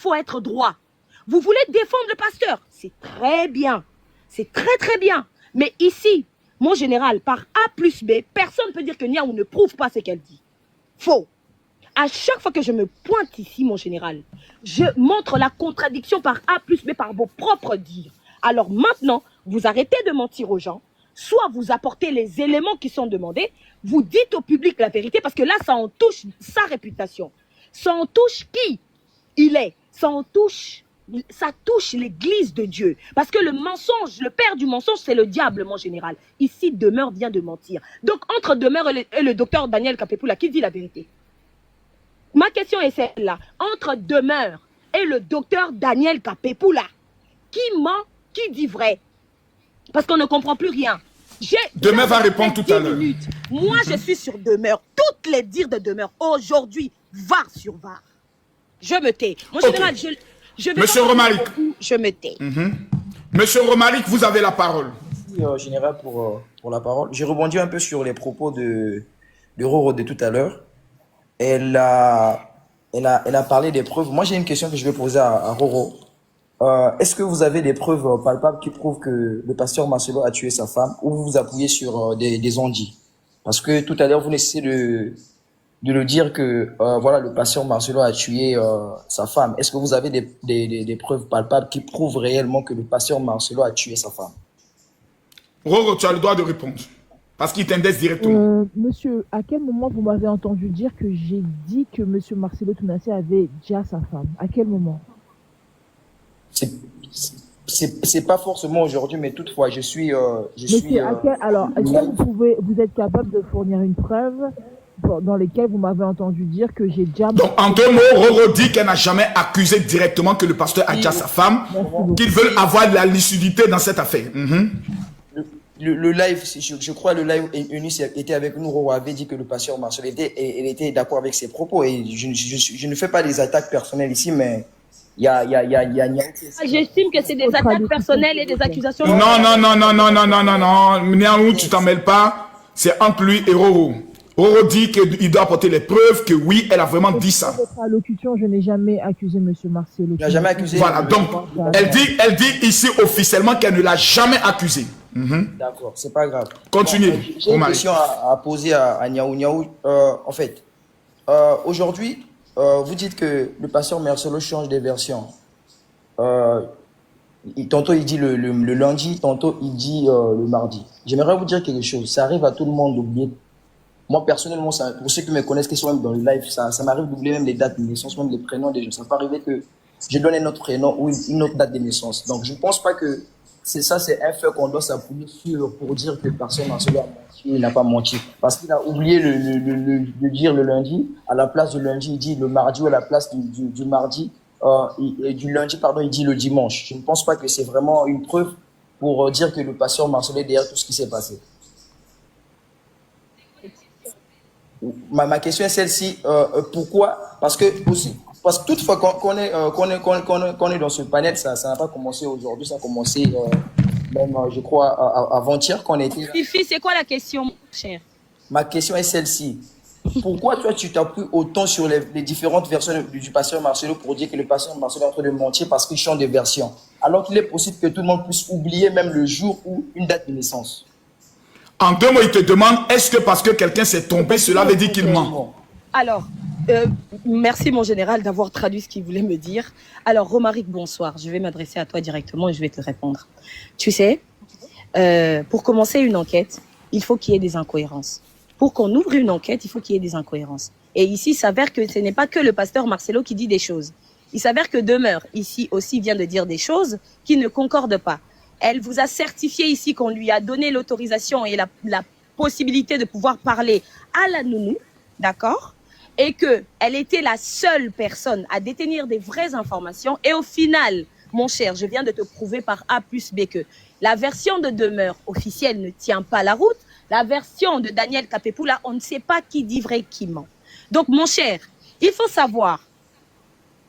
faut être droit. Vous voulez défendre le pasteur, c'est très bien. C'est très très bien. Mais ici, mon général, par A plus B, personne ne peut dire que Niaou ne prouve pas ce qu'elle dit. Faux. À chaque fois que je me pointe ici, mon général, je montre la contradiction par A plus B, par vos propres dires. Alors maintenant, vous arrêtez de mentir aux gens, soit vous apportez les éléments qui sont demandés, vous dites au public la vérité, parce que là, ça en touche sa réputation. Ça en touche qui il est. Ça touche l'église de Dieu. Parce que le mensonge, le père du mensonge, c'est le diable, mon général. Ici, Demeure vient de mentir. Donc, entre Demeure et le docteur Daniel Kapepoula, qui dit la vérité? Ma question est celle-là. Entre Demeure et le docteur Daniel Kapepoula, qui ment, qui dit vrai? Parce qu'on ne comprend plus rien. Demeure va répondre tout à l'heure. Moi, je suis sur Demeure. Toutes les dires de Demeure, aujourd'hui, var sur var. Je me tais. Mon général, je vais Monsieur Romaric. Je me tais. Monsieur Romaric, vous avez la parole. Merci, général, pour la parole. J'ai rebondi un peu sur les propos de Roro de tout à l'heure. Elle a parlé des preuves. Moi, j'ai une question que je vais poser à Roro. Est-ce que vous avez des preuves palpables qui prouvent que le pasteur Marcelo a tué sa femme, ou vous vous appuyez sur des ondits? Parce que tout à l'heure, vous essayez de le dire que voilà, le pasteur Marcelo a tué sa femme. Est-ce que vous avez des preuves palpables qui prouvent réellement que le pasteur Marcelo a tué sa femme? Roro, tu as le droit de répondre. Parce qu'il t'indexe directement. Monsieur, à quel moment vous m'avez entendu dire que j'ai dit que monsieur Marcelo Tounassé avait déjà sa femme? À quel moment? C'est pas forcément aujourd'hui, mais toutefois, je suis. Alors, est-ce que vous êtes capable de fournir une preuve dans lesquelles vous m'avez entendu dire que j'ai déjà... Donc, en deux mots, Roro dit qu'elle n'a jamais accusé directement que le pasteur a déjà sa femme, qu'ils veulent avoir de la lucidité dans cette affaire. Le live, je crois, le live Eunice était avec nous. Roro avait dit que le pasteur Marcelo était d'accord avec ses propos, et je ne fais pas des attaques personnelles ici, mais j'estime que c'est des attaques personnelles et des accusations. Non. Niaou, tu t'en mêles pas. C'est entre lui et Roro. Roro dit qu'il doit apporter les preuves que oui, elle a vraiment dit ça. Dans votre allocution, je n'ai jamais accusé monsieur Marcelo. Il n'a jamais accusé. Voilà, donc, elle dit ici officiellement qu'elle ne l'a jamais accusé. D'accord, c'est pas grave. Continuez. Bon, j'ai une question à poser à Niaou. Niaou, en fait, aujourd'hui, vous dites que le pasteur Marcelo change des versions. Tantôt il dit le lundi, tantôt il dit le mardi. J'aimerais vous dire quelque chose. Ça arrive à tout le monde d'oublier. Moi, personnellement, pour ceux qui me connaissent, qui sont même dans le live, ça m'arrive d'oublier même les dates de naissance, même les prénoms des gens. Ça peut arriver que je donne un autre prénom ou une autre date de naissance. Donc, je ne pense pas que c'est un fait qu'on doit s'appuyer sur pour dire que personne Marcelo a menti, il n'a pas menti. Parce qu'il a oublié de dire le lundi, à la place du lundi, il dit le mardi, ou à la place du mardi, du lundi, pardon, il dit le dimanche. Je ne pense pas que c'est vraiment une preuve pour dire que le pasteur Marcelo est derrière tout ce qui s'est passé. Ma question est celle-ci. Pourquoi? Parce que toutefois qu'on est dans ce panel, ça n'a pas commencé aujourd'hui, ça a commencé même, je crois, avant-hier qu'on était. Fifi, c'est quoi la question, cher? Ma question est celle-ci. Pourquoi toi tu t'appuies autant sur les différentes versions du pasteur Marcelo pour dire que le pasteur Marcelo est en train de mentir parce qu'il change des versions, alors qu'il est possible que tout le monde puisse oublier même le jour ou une date de naissance? En deux mots, il te demande, est-ce que parce que quelqu'un s'est trompé, cela veut dire qu'il ment? Alors, merci mon général d'avoir traduit ce qu'il voulait me dire. Alors, Romaric, bonsoir. Je vais m'adresser à toi directement et je vais te répondre. Tu sais, pour commencer une enquête, il faut qu'il y ait des incohérences. Pour qu'on ouvre une enquête, il faut qu'il y ait des incohérences. Et ici, il s'avère que ce n'est pas que le pasteur Marcelo qui dit des choses. Il s'avère que Demeure, ici aussi, vient de dire des choses qui ne concordent pas. Elle vous a certifié ici qu'on lui a donné l'autorisation et la possibilité de pouvoir parler à la nounou, d'accord? Et qu'elle était la seule personne à détenir des vraies informations. Et au final, mon cher, je viens de te prouver par A plus B que la version de Demeure officielle ne tient pas la route. La version de Daniel Kapepoula, on ne sait pas qui dit vrai, qui ment. Donc, mon cher, il faut savoir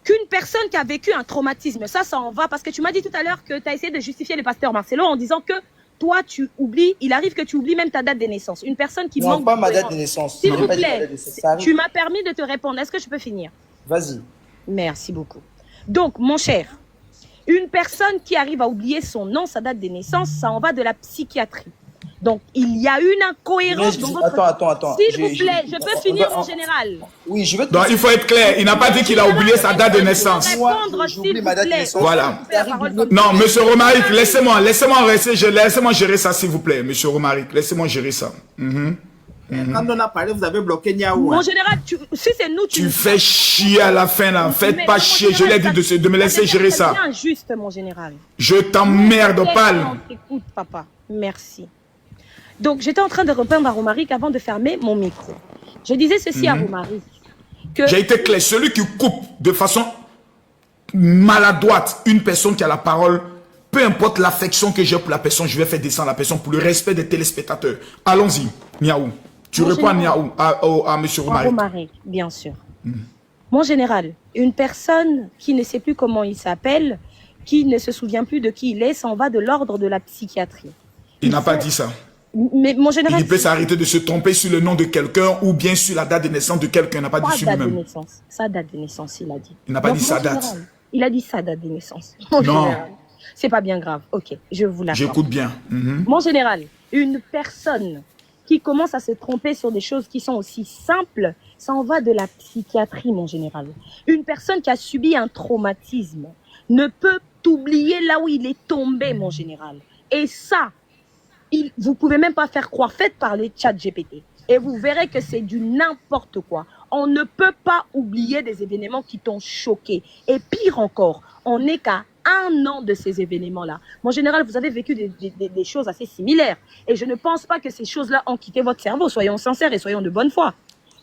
qu'une personne qui a vécu un traumatisme, ça en va, parce que tu m'as dit tout à l'heure que tu as essayé de justifier le pasteur Marcelo en disant que toi, tu oublies, il arrive que tu oublies même ta date de naissance. Une personne qui manque... Non, pas ma date de naissance. S'il vous plaît, tu m'as permis de te répondre. Est-ce que je peux finir? Vas-y. Merci beaucoup. Donc, mon cher, une personne qui arrive à oublier son nom, sa date de naissance, ça en va de la psychiatrie. Donc, il y a une incohérence dans votre... Attends. S'il vous plaît, je peux finir, mon général. Oui, je vais te... Donc, il faut être clair. Il n'a pas dit qu'il a oublié sa date de naissance. Répondre, s'il vous plaît. Voilà. Non, monsieur Romaric, laissez-moi rester, laissez-moi gérer ça, s'il vous plaît, monsieur Romaric. Laissez-moi gérer ça. Quand on a parlé, vous avez bloqué Niaou. Mon général, si c'est nous, Tu fais chier à la fin, là. Faites pas chier. Je l'ai dit de me laisser gérer ça. C'est injuste, mon général. Je t'emmerde, parle. Écoute, papa. Merci. Donc, j'étais en train de répondre à Romaric avant de fermer mon micro. Je disais ceci à Romaric. J'ai été clair. Celui qui coupe de façon maladroite une personne qui a la parole, peu importe l'affection que j'ai pour la personne, je vais faire descendre la personne pour le respect des téléspectateurs. Allons-y, Niaou. Tu réponds à Niaou, à monsieur Romaric. Romaric, bien sûr. Mon général, une personne qui ne sait plus comment il s'appelle, qui ne se souvient plus de qui il est, s'en va de l'ordre de la psychiatrie. Il n'a pas dit ça. Mais mon général... Il peut s'arrêter de se tromper sur le nom de quelqu'un ou bien sur la date de naissance de quelqu'un. Il n'a pas dit sur lui-même. Sa date de naissance, il a dit. Il n'a pas dit sa date. Général, il a dit sa date de naissance. Mon général, c'est pas bien grave. Ok, je vous l'accorde. J'écoute bien. Mon général, une personne qui commence à se tromper sur des choses qui sont aussi simples, ça en va de la psychiatrie, mon général. Une personne qui a subi un traumatisme ne peut oublier là où il est tombé, mon général. Et ça, vous pouvez même pas faire croire. Faites parler ChatGPT et vous verrez que c'est du n'importe quoi. On ne peut pas oublier des événements qui t'ont choqué. Et pire encore, on n'est qu'à 1 an de ces événements-là. Mon général, vous avez vécu des choses assez similaires. Et je ne pense pas que ces choses-là ont quitté votre cerveau. Soyons sincères et soyons de bonne foi.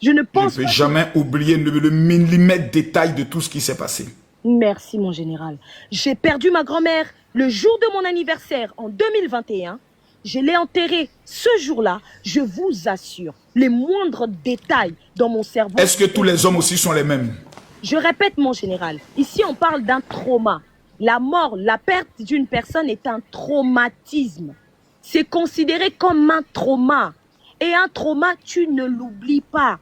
Je ne pense pas. Je ne peux jamais oublier le millimètre détail de tout ce qui s'est passé. Merci, mon général. J'ai perdu ma grand-mère le jour de mon anniversaire en 2021. Je l'ai enterrée ce jour-là. Je vous assure, les moindres détails dans mon cerveau... Est-ce que tous les hommes aussi sont les mêmes? Je répète, mon général, ici on parle d'un trauma. La mort, la perte d'une personne est un traumatisme. C'est considéré comme un trauma. Et un trauma, tu ne l'oublies pas.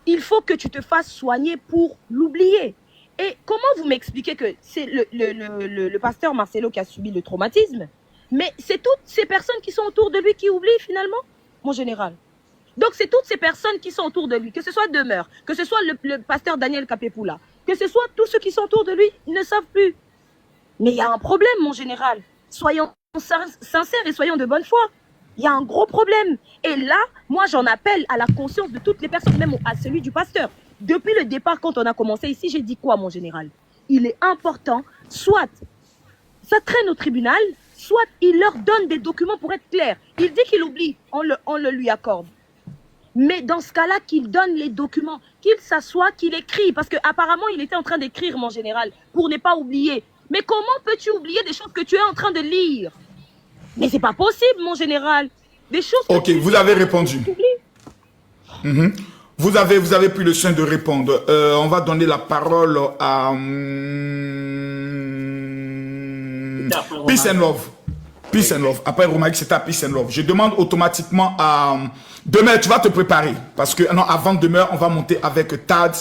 Il faut que tu te fasses soigner pour l'oublier. Et comment vous m'expliquez que c'est le pasteur Marcelo qui a subi le traumatisme, mais c'est toutes ces personnes qui sont autour de lui qui oublient finalement, mon général. Donc c'est toutes ces personnes qui sont autour de lui, que ce soit Demeure, que ce soit le pasteur Daniel Capepula, que ce soit tous ceux qui sont autour de lui, ils ne savent plus. Mais il y a un problème, mon général. Soyons sincères et soyons de bonne foi. Il y a un gros problème. Et là, moi j'en appelle à la conscience de toutes les personnes, même à celui du pasteur. Depuis le départ, quand on a commencé ici, j'ai dit quoi, mon général? Il est important, soit ça traîne au tribunal, soit il leur donne des documents pour être clair. Il dit qu'il oublie, on le lui accorde. Mais dans ce cas-là, qu'il donne les documents, qu'il s'assoie, qu'il écrit. Parce qu'apparemment, il était en train d'écrire, mon général, pour ne pas oublier. Mais comment peux-tu oublier des choses que tu es en train de lire? Mais c'est pas possible, mon général. Des choses... Ok, vous avez répondu. Vous avez pris le soin de répondre. On va donner la parole à... Peace and Love. Peace and Love. Après Romaric, c'était à Peace and Love. Je demande automatiquement à... Demeure, tu vas te préparer. Parce que, non, avant Demeure, on va monter avec Tad.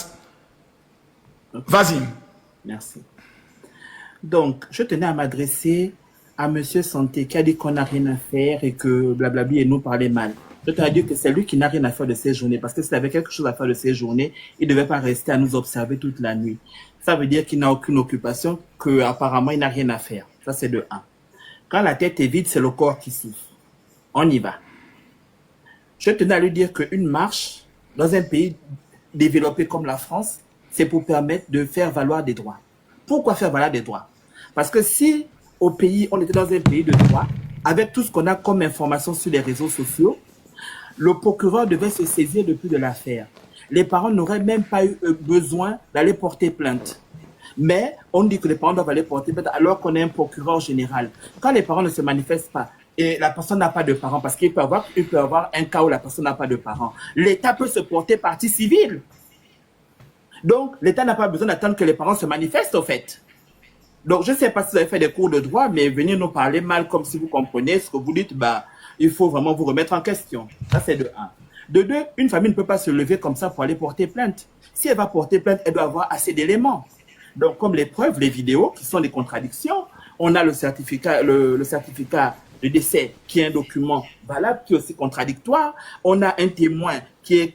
Vas-y. Merci. Donc, je tenais à m'adresser à Monsieur Santé qui a dit qu'on n'a rien à faire et que blablabli et nous parlait mal. Je tenais à dire que c'est lui qui n'a rien à faire de ces journées. Parce que s'il avait quelque chose à faire de ces journées, il ne devait pas rester à nous observer toute la nuit. Ça veut dire qu'il n'a aucune occupation, qu'apparemment il n'a rien à faire. Ça, c'est de 1. Quand la tête est vide, c'est le corps qui souffre. On y va. Je tenais à lui dire qu'une marche, dans un pays développé comme la France, c'est pour permettre de faire valoir des droits. Pourquoi faire valoir des droits? Parce que si au pays, on était dans un pays de droit, avec tout ce qu'on a comme information sur les réseaux sociaux, le procureur devait se saisir depuis de l'affaire. Les parents n'auraient même pas eu besoin d'aller porter plainte. Mais on dit que les parents doivent aller porter plainte alors qu'on est un procureur général. Quand les parents ne se manifestent pas et la personne n'a pas de parents, parce qu'il peut avoir un cas où la personne n'a pas de parents, l'État peut se porter partie civile. Donc, l'État n'a pas besoin d'attendre que les parents se manifestent, au fait. Donc, je ne sais pas si vous avez fait des cours de droit, mais venir nous parler mal comme si vous comprenez ce que vous dites, il faut vraiment vous remettre en question. Ça, c'est de 1. De 2, une famille ne peut pas se lever comme ça pour aller porter plainte. Si elle va porter plainte, elle doit avoir assez d'éléments. Donc, comme les preuves, les vidéos, qui sont des contradictions, on a le certificat de décès, qui est un document valable, qui est aussi contradictoire. On a un témoin qui est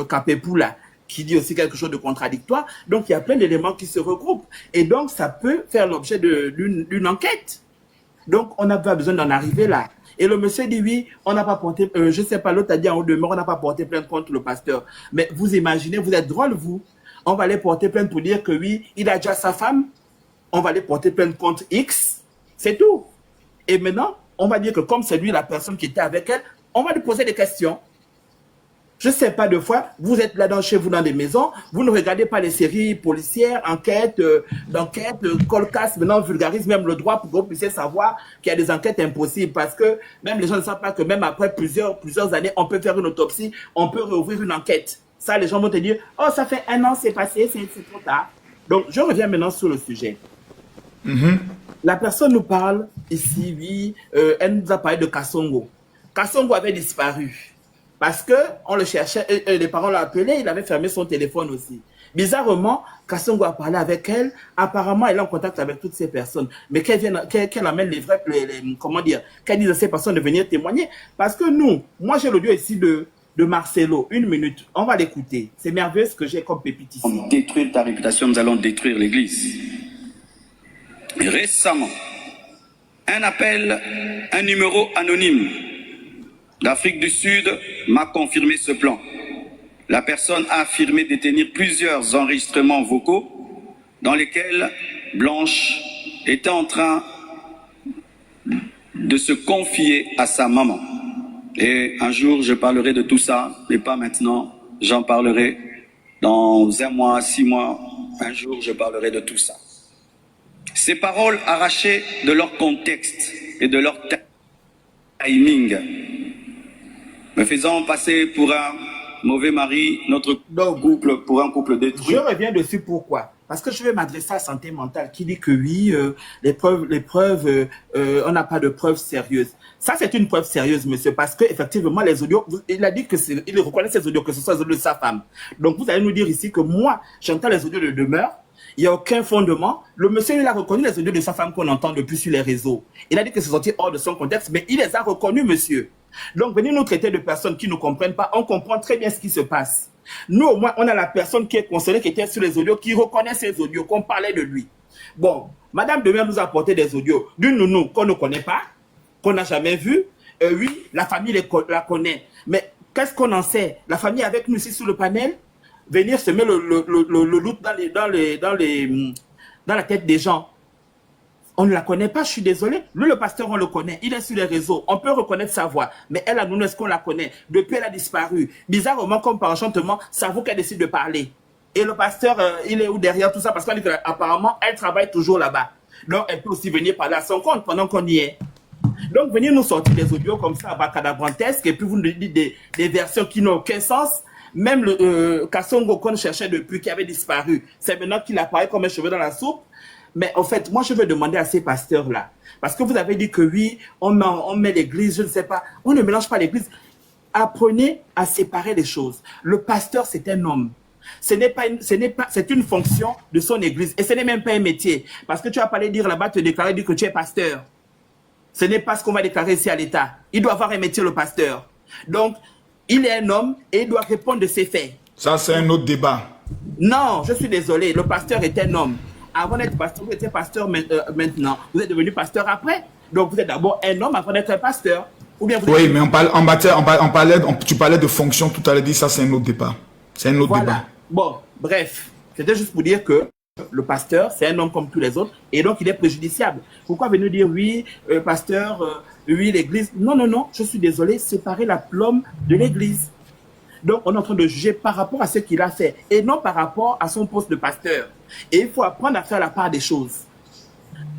Capepula, qui dit aussi quelque chose de contradictoire. Donc, il y a plein d'éléments qui se regroupent. Et donc, ça peut faire l'objet d'une enquête. Donc, on n'a pas besoin d'en arriver là. Et le monsieur dit, oui, on n'a pas porté, je sais pas, l'autre a dit en haut de demeure, on n'a pas porté plainte contre le pasteur. Mais vous imaginez, vous êtes drôle, vous. On va aller porter plainte pour dire que oui, il a déjà sa femme. On va aller porter plainte contre X. C'est tout. Et maintenant, on va dire que comme c'est lui la personne qui était avec elle, on va lui poser des questions. Je ne sais pas, de fois, vous êtes là chez vous dans des maisons, vous ne regardez pas les séries policières, enquêtes, colcasse, maintenant on vulgarise même le droit pour que vous puissiez savoir qu'il y a des enquêtes impossibles parce que même les gens ne savent pas que même après plusieurs années, on peut faire une autopsie, on peut réouvrir une enquête. Ça, les gens vont te dire, oh, ça fait 1 an, c'est passé, c'est trop tard. Donc, je reviens maintenant sur le sujet. La personne nous parle ici, oui, elle nous a parlé de Kassongo. Kassongo avait disparu. Parce que on le cherchait, les parents l'ont appelé, il avait fermé son téléphone aussi. Bizarrement, Kassongo a parlé avec elle. Apparemment, elle est en contact avec toutes ces personnes. Mais qu'elle amène les vrais, comment dire, qu'elle dise à ces personnes de venir témoigner. Parce que nous, moi j'ai l'audio ici de Marcelo. 1 minute, on va l'écouter. C'est merveilleux ce que j'ai comme pépite ici. Pour détruire ta réputation, nous allons détruire l'Église. Récemment, un appel, un numéro anonyme d'Afrique du Sud m'a confirmé ce plan. La personne a affirmé détenir plusieurs enregistrements vocaux dans lesquels Blanche était en train de se confier à sa maman. Et un jour, je parlerai de tout ça, mais pas maintenant. J'en parlerai dans 1 mois, 6 mois. Un jour, je parlerai de tout ça. Ces paroles arrachées de leur contexte et de leur timing, me faisant passer pour un mauvais mari, notre couple pour un couple détruit. Je reviens dessus, pourquoi? Parce que je vais m'adresser à Santé Mentale qui dit que oui, les preuves, on n'a pas de preuves sérieuses. Ça, c'est une preuve sérieuse, monsieur, parce que effectivement, les audios, il a dit que il reconnaît ces audios, que ce soit les audios de sa femme. Donc, vous allez nous dire ici que moi, j'entends les audios de demeure, il n'y a aucun fondement. Le monsieur, il a reconnu les audios de sa femme qu'on entend depuis sur les réseaux. Il a dit que c'est sorti hors de son contexte, mais il les a reconnus, monsieur. Donc, venez nous traiter de personnes qui ne comprennent pas. On comprend très bien ce qui se passe. Nous, au moins, on a la personne qui est concernée, qui était sur les audios, qui reconnaît ces audios, qu'on parlait de lui. Bon, Madame Demer nous a apporté des audios d'une nounou qu'on ne connaît pas, qu'on n'a jamais vue. Oui, la famille la connaît. Mais qu'est-ce qu'on en sait? La famille avec nous ici sur le panel, venir semer le doute dans la tête des gens. On ne la connaît pas, je suis désolé. Lui, le pasteur, on le connaît. Il est sur les réseaux. On peut reconnaître sa voix. Mais elle, à nous, est-ce qu'on la connaît? Depuis, elle a disparu. Bizarrement, comme par enchantement, c'est à vous qu'elle décide de parler. Et le pasteur, il est où derrière tout ça? Parce qu'apparemment, elle travaille toujours là-bas. Donc, elle peut aussi venir parler à son compte pendant qu'on y est. Donc, venir nous sortir des audios comme ça, abacadabrantesques, et puis vous nous dites des versions qui n'ont aucun sens. Même le Kassongo qu'on cherchait depuis, qui avait disparu, c'est maintenant qu'il apparaît comme un cheveu dans la soupe. Mais en fait, moi, je veux demander à ces pasteurs-là, parce que vous avez dit que oui, on met l'église, je ne sais pas, on ne mélange pas l'église. Apprenez à séparer les choses. Le pasteur, c'est un homme. C'est une fonction de son église. Et ce n'est même pas un métier. Parce que tu vas pas aller dire là-bas, te déclarer, dire que tu es pasteur. Ce n'est pas ce qu'on va déclarer ici à l'État. Il doit avoir un métier, le pasteur. Donc, il est un homme et il doit répondre de ses faits. Ça, c'est un autre débat. Non, je suis désolé. Le pasteur est un homme. Avant d'être pasteur, vous étiez pasteur maintenant. Vous êtes devenu pasteur après. Donc, vous êtes d'abord un homme avant d'être un pasteur. Ou bien vous oui, mais tu parlais de fonction tout à l'heure. Ça, c'est un autre débat. C'est un autre débat. Bon, bref. C'était juste pour dire que le pasteur, c'est un homme comme tous les autres. Et donc, il est préjudiciable. Pourquoi venir dire, oui, pasteur, oui, l'église? Non, non, non. Je suis désolé. Séparer la plombe de l'église. Donc, on est en train de juger par rapport à ce qu'il a fait et non par rapport à son poste de pasteur. Et il faut apprendre à faire la part des choses.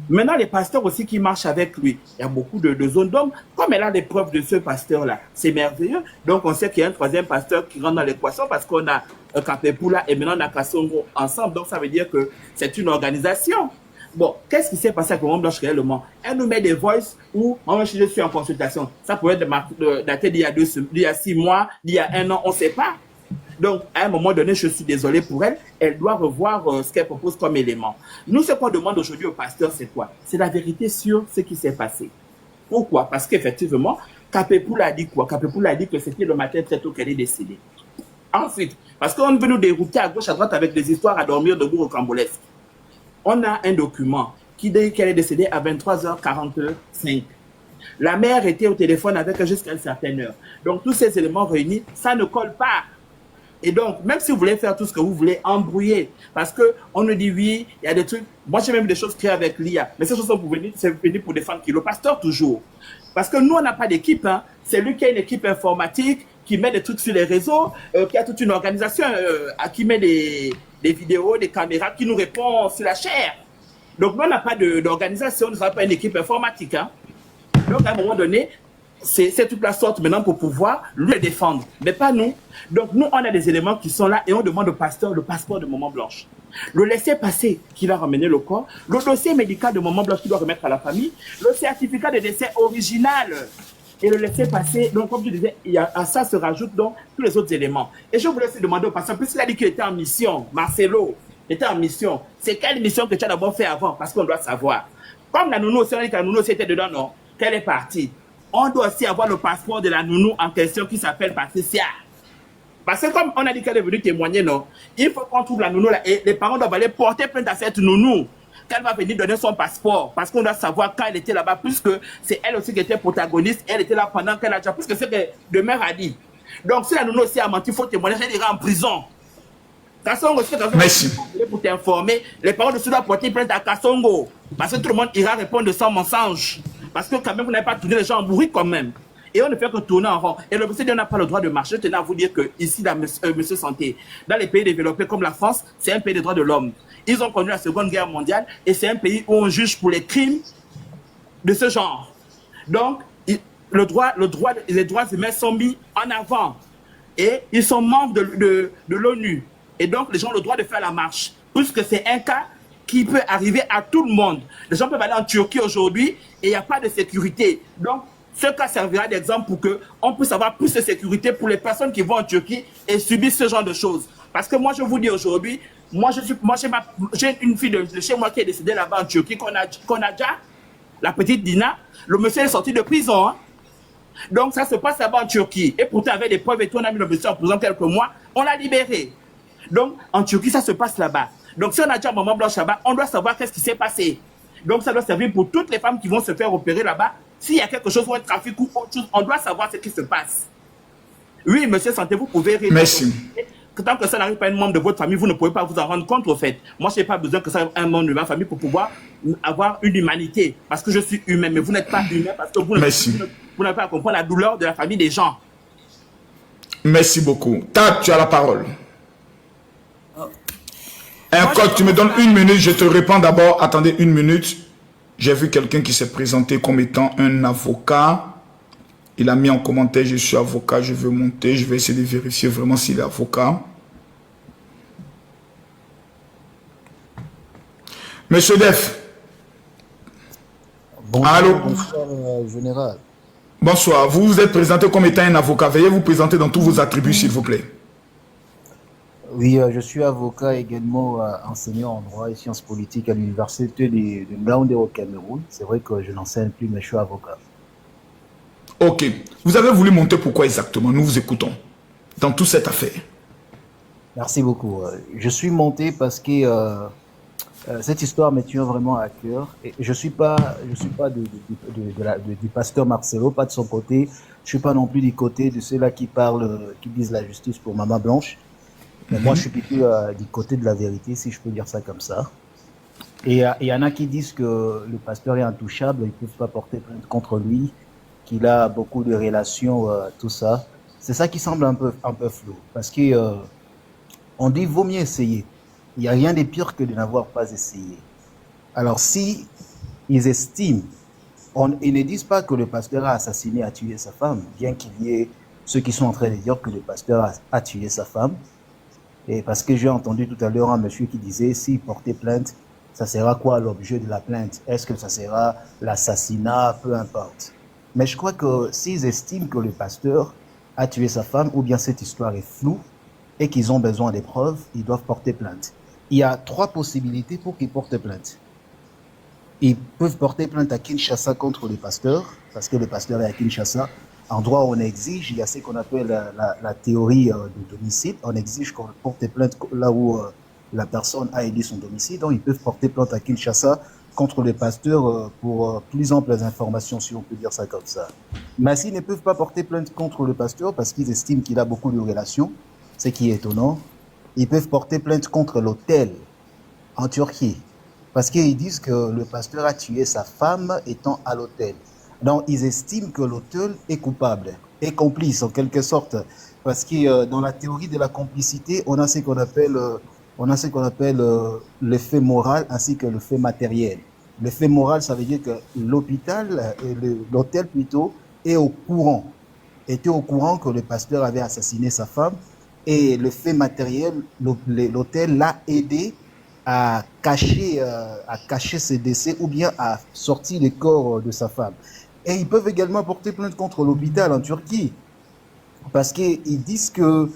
Maintenant, les pasteurs aussi qui marchent avec lui, il y a beaucoup de zones d'hommes. Comme elle a des preuves de ce pasteur-là, c'est merveilleux. Donc, on sait qu'il y a un 3e pasteur qui rentre dans l'équation parce qu'on a Capepula et maintenant on a Kassongo ensemble. Donc, ça veut dire que c'est une organisation. Bon, qu'est-ce qui s'est passé avec Maman Blanche réellement? Elle nous met des voices où moi je suis en consultation. Ça pourrait être daté d'il y a 6 mois, d'il y a 1 an, on ne sait pas. Donc, à un moment donné, je suis désolé pour elle, elle doit revoir ce qu'elle propose comme élément. Nous, ce qu'on demande aujourd'hui au pasteur, c'est quoi? C'est la vérité sur ce qui s'est passé. Pourquoi? Parce qu'effectivement, Kapepou a dit quoi? Kapepou a dit que c'était le matin très tôt qu'elle est décédée. Ensuite, parce qu'on veut nous dérouter à gauche, à droite avec des histoires à dormir debout au Cambolesque. On a un document qui dit qu'elle est décédée à 23h45. La mère était au téléphone avec elle jusqu'à une certaine heure. Donc, tous ces éléments réunis, ça ne colle pas. Et donc, même si vous voulez faire tout ce que vous voulez, embrouiller, parce qu'on nous dit oui, il y a des trucs. Moi, j'ai même des choses créées avec l'IA. Mais ces choses sont pour venir, c'est venu pour défendre qui? Le pasteur, toujours. Parce que nous, on n'a pas d'équipe. Hein. C'est lui qui a une équipe informatique, qui met des trucs sur les réseaux, qui a toute une organisation, qui met des vidéos, des caméras, qui nous répond sur la chair. Donc, nous, on n'a pas d'organisation, nous n'avons pas une équipe informatique. Hein. Donc, à un moment donné, c'est toute la sorte maintenant pour pouvoir le défendre, mais pas nous. Donc, nous, on a des éléments qui sont là et on demande au pasteur le passeport de Maman Blanche. Le laissez-passer qu'il a ramené le corps, le dossier médical de Maman Blanche qu'il doit remettre à la famille, le certificat de décès original et le laisser-passer. Donc, comme je disais, à ça se rajoutent donc tous les autres éléments. Et je voulais aussi demander au pasteur, puisqu'il a dit qu'il était en mission, Marcelo était en mission, c'est quelle mission que tu as d'abord fait avant? Parce qu'on doit savoir. Comme la nounou aussi, on a dit que la nounou aussi était dedans, non? Qu'elle est partie. On doit aussi avoir le passeport de la nounou en question qui s'appelle Patricia. Parce que comme on a dit qu'elle est venue témoigner, non, il faut qu'on trouve la nounou là et les parents doivent aller porter plainte à cette nounou. Qu'elle va venir donner son passeport. Parce qu'on doit savoir quand elle était là-bas, puisque c'est elle aussi qui était protagoniste. Elle était là pendant qu'elle a déjà, puisque c'est que de mère a dit. Donc si la nounou aussi a menti, il faut témoigner, elle ira en prison. Kassongo, merci. Pour t'informer, les parents de ceux doivent porter plainte à Kassongo. Parce que tout le monde ira répondre sans mensonge. Parce que quand même, vous n'avez pas tourné les gens en bourrique quand même. Et on ne fait que tourner en rond. Et le président n'a pas le droit de marcher. Je tenais à vous dire que ici, monsieur Santé, dans les pays développés comme la France, c'est un pays des droits de l'homme. Ils ont connu la Seconde Guerre mondiale et c'est un pays où on juge pour les crimes de ce genre. Donc, les droits humains sont mis en avant. Et ils sont membres de l'ONU. Et donc, les gens ont le droit de faire la marche. Puisque c'est un cas qui peut arriver à tout le monde. Les gens peuvent aller en Turquie aujourd'hui et il n'y a pas de sécurité. Donc, ce cas servira d'exemple pour qu'on puisse avoir plus de sécurité pour les personnes qui vont en Turquie et subissent ce genre de choses. Parce que moi, je vous dis aujourd'hui, j'ai une fille de chez moi qui est décédée là-bas en Turquie, Konaja, la petite Dina. Le monsieur est sorti de prison. Hein. Donc, ça se passe là-bas en Turquie. Et pourtant, avec des preuves et tout, on a mis le monsieur en prison quelques mois, on l'a libéré. Donc, en Turquie, ça se passe là-bas. Donc, si on a déjà Maman Blanche là-bas, on doit savoir qu'est-ce qui s'est passé. Donc, ça doit servir pour toutes les femmes qui vont se faire opérer là-bas. S'il y a quelque chose ou un trafic ou autre chose, on doit savoir ce qui se passe. Oui, monsieur Santé, vous pouvez répondre. Merci. Tant que ça n'arrive pas à un membre de votre famille, vous ne pouvez pas vous en rendre compte, au fait. Moi, je n'ai pas besoin que ça arrive à un membre de ma famille pour pouvoir avoir une humanité. Parce que je suis humain, mais vous n'êtes pas humain parce que vous n'avez pas à comprendre la douleur de la famille des gens. Merci beaucoup. Tad, tu as la parole. Encore, tu me donnes une minute, je te réponds d'abord. Attendez une minute. J'ai vu quelqu'un qui s'est présenté comme étant un avocat. Il a mis en commentaire, je suis avocat, je veux monter. Je vais essayer de vérifier vraiment s'il est avocat. Monsieur Def. Bonjour, allô. bonsoir, général. Bonsoir. Vous vous êtes présenté comme étant un avocat. Veuillez vous présenter dans tous vos attributs, s'il vous plaît. Oui, je suis avocat également enseignant en droit et sciences politiques à l'université de Yaoundé au Cameroun. C'est vrai que je n'enseigne plus, mais je suis avocat. Ok. Vous avez voulu monter pourquoi exactement? Nous vous écoutons dans toute cette affaire. Merci beaucoup. Je suis monté parce que cette histoire me tient vraiment à cœur. Et je suis pas du pasteur Marcelo, pas de son côté. Je suis pas non plus du côté de ceux-là qui parlent, qui disent la justice pour Maman Blanche. Mais moi, je suis plutôt du côté de la vérité, si je peux dire ça comme ça. Et il y en a qui disent que le pasteur est intouchable, ils ne peuvent pas porter plainte contre lui, qu'il a beaucoup de relations, tout ça. C'est ça qui semble un peu flou. Parce que on dit vaut mieux essayer. Il n'y a rien de pire que de n'avoir pas essayé. Alors si ils estiment, ils ne disent pas que le pasteur a assassiné, a tué sa femme, bien qu'il y ait ceux qui sont en train de dire que le pasteur a tué sa femme. Et parce que j'ai entendu tout à l'heure un monsieur qui disait, s'il portait plainte, ça sera quoi l'objet de la plainte? Est-ce que ça sera l'assassinat? Peu importe. Mais je crois que s'ils estiment que le pasteur a tué sa femme, ou bien cette histoire est floue, et qu'ils ont besoin des preuves, ils doivent porter plainte. Il y a 3 possibilités pour qu'ils portent plainte. Ils peuvent porter plainte à Kinshasa contre le pasteur, parce que le pasteur est à Kinshasa. En droit, on exige, il y a ce qu'on appelle la théorie de domicile. On exige qu'on porte plainte là où la personne a élu son domicile. Donc, ils peuvent porter plainte à Kinshasa contre le pasteur pour plus amples informations, si on peut dire ça comme ça. Mais s'ils ne peuvent pas porter plainte contre le pasteur parce qu'ils estiment qu'il a beaucoup de relations, ce qui est étonnant, ils peuvent porter plainte contre l'hôtel en Turquie. Parce qu'ils disent que le pasteur a tué sa femme étant à l'hôtel. Donc, ils estiment que l'hôtel est coupable, est complice en quelque sorte. Parce que dans la théorie de la complicité, on a ce qu'on appelle, le fait moral ainsi que le fait matériel. Le fait moral, ça veut dire que l'hôpital, l'hôtel plutôt, était au courant que le pasteur avait assassiné sa femme. Et le fait matériel, l'hôtel l'a aidé à cacher ses décès ou bien à sortir le corps de sa femme. Et ils peuvent également porter plainte contre l'hôpital en Turquie parce qu'ils disent que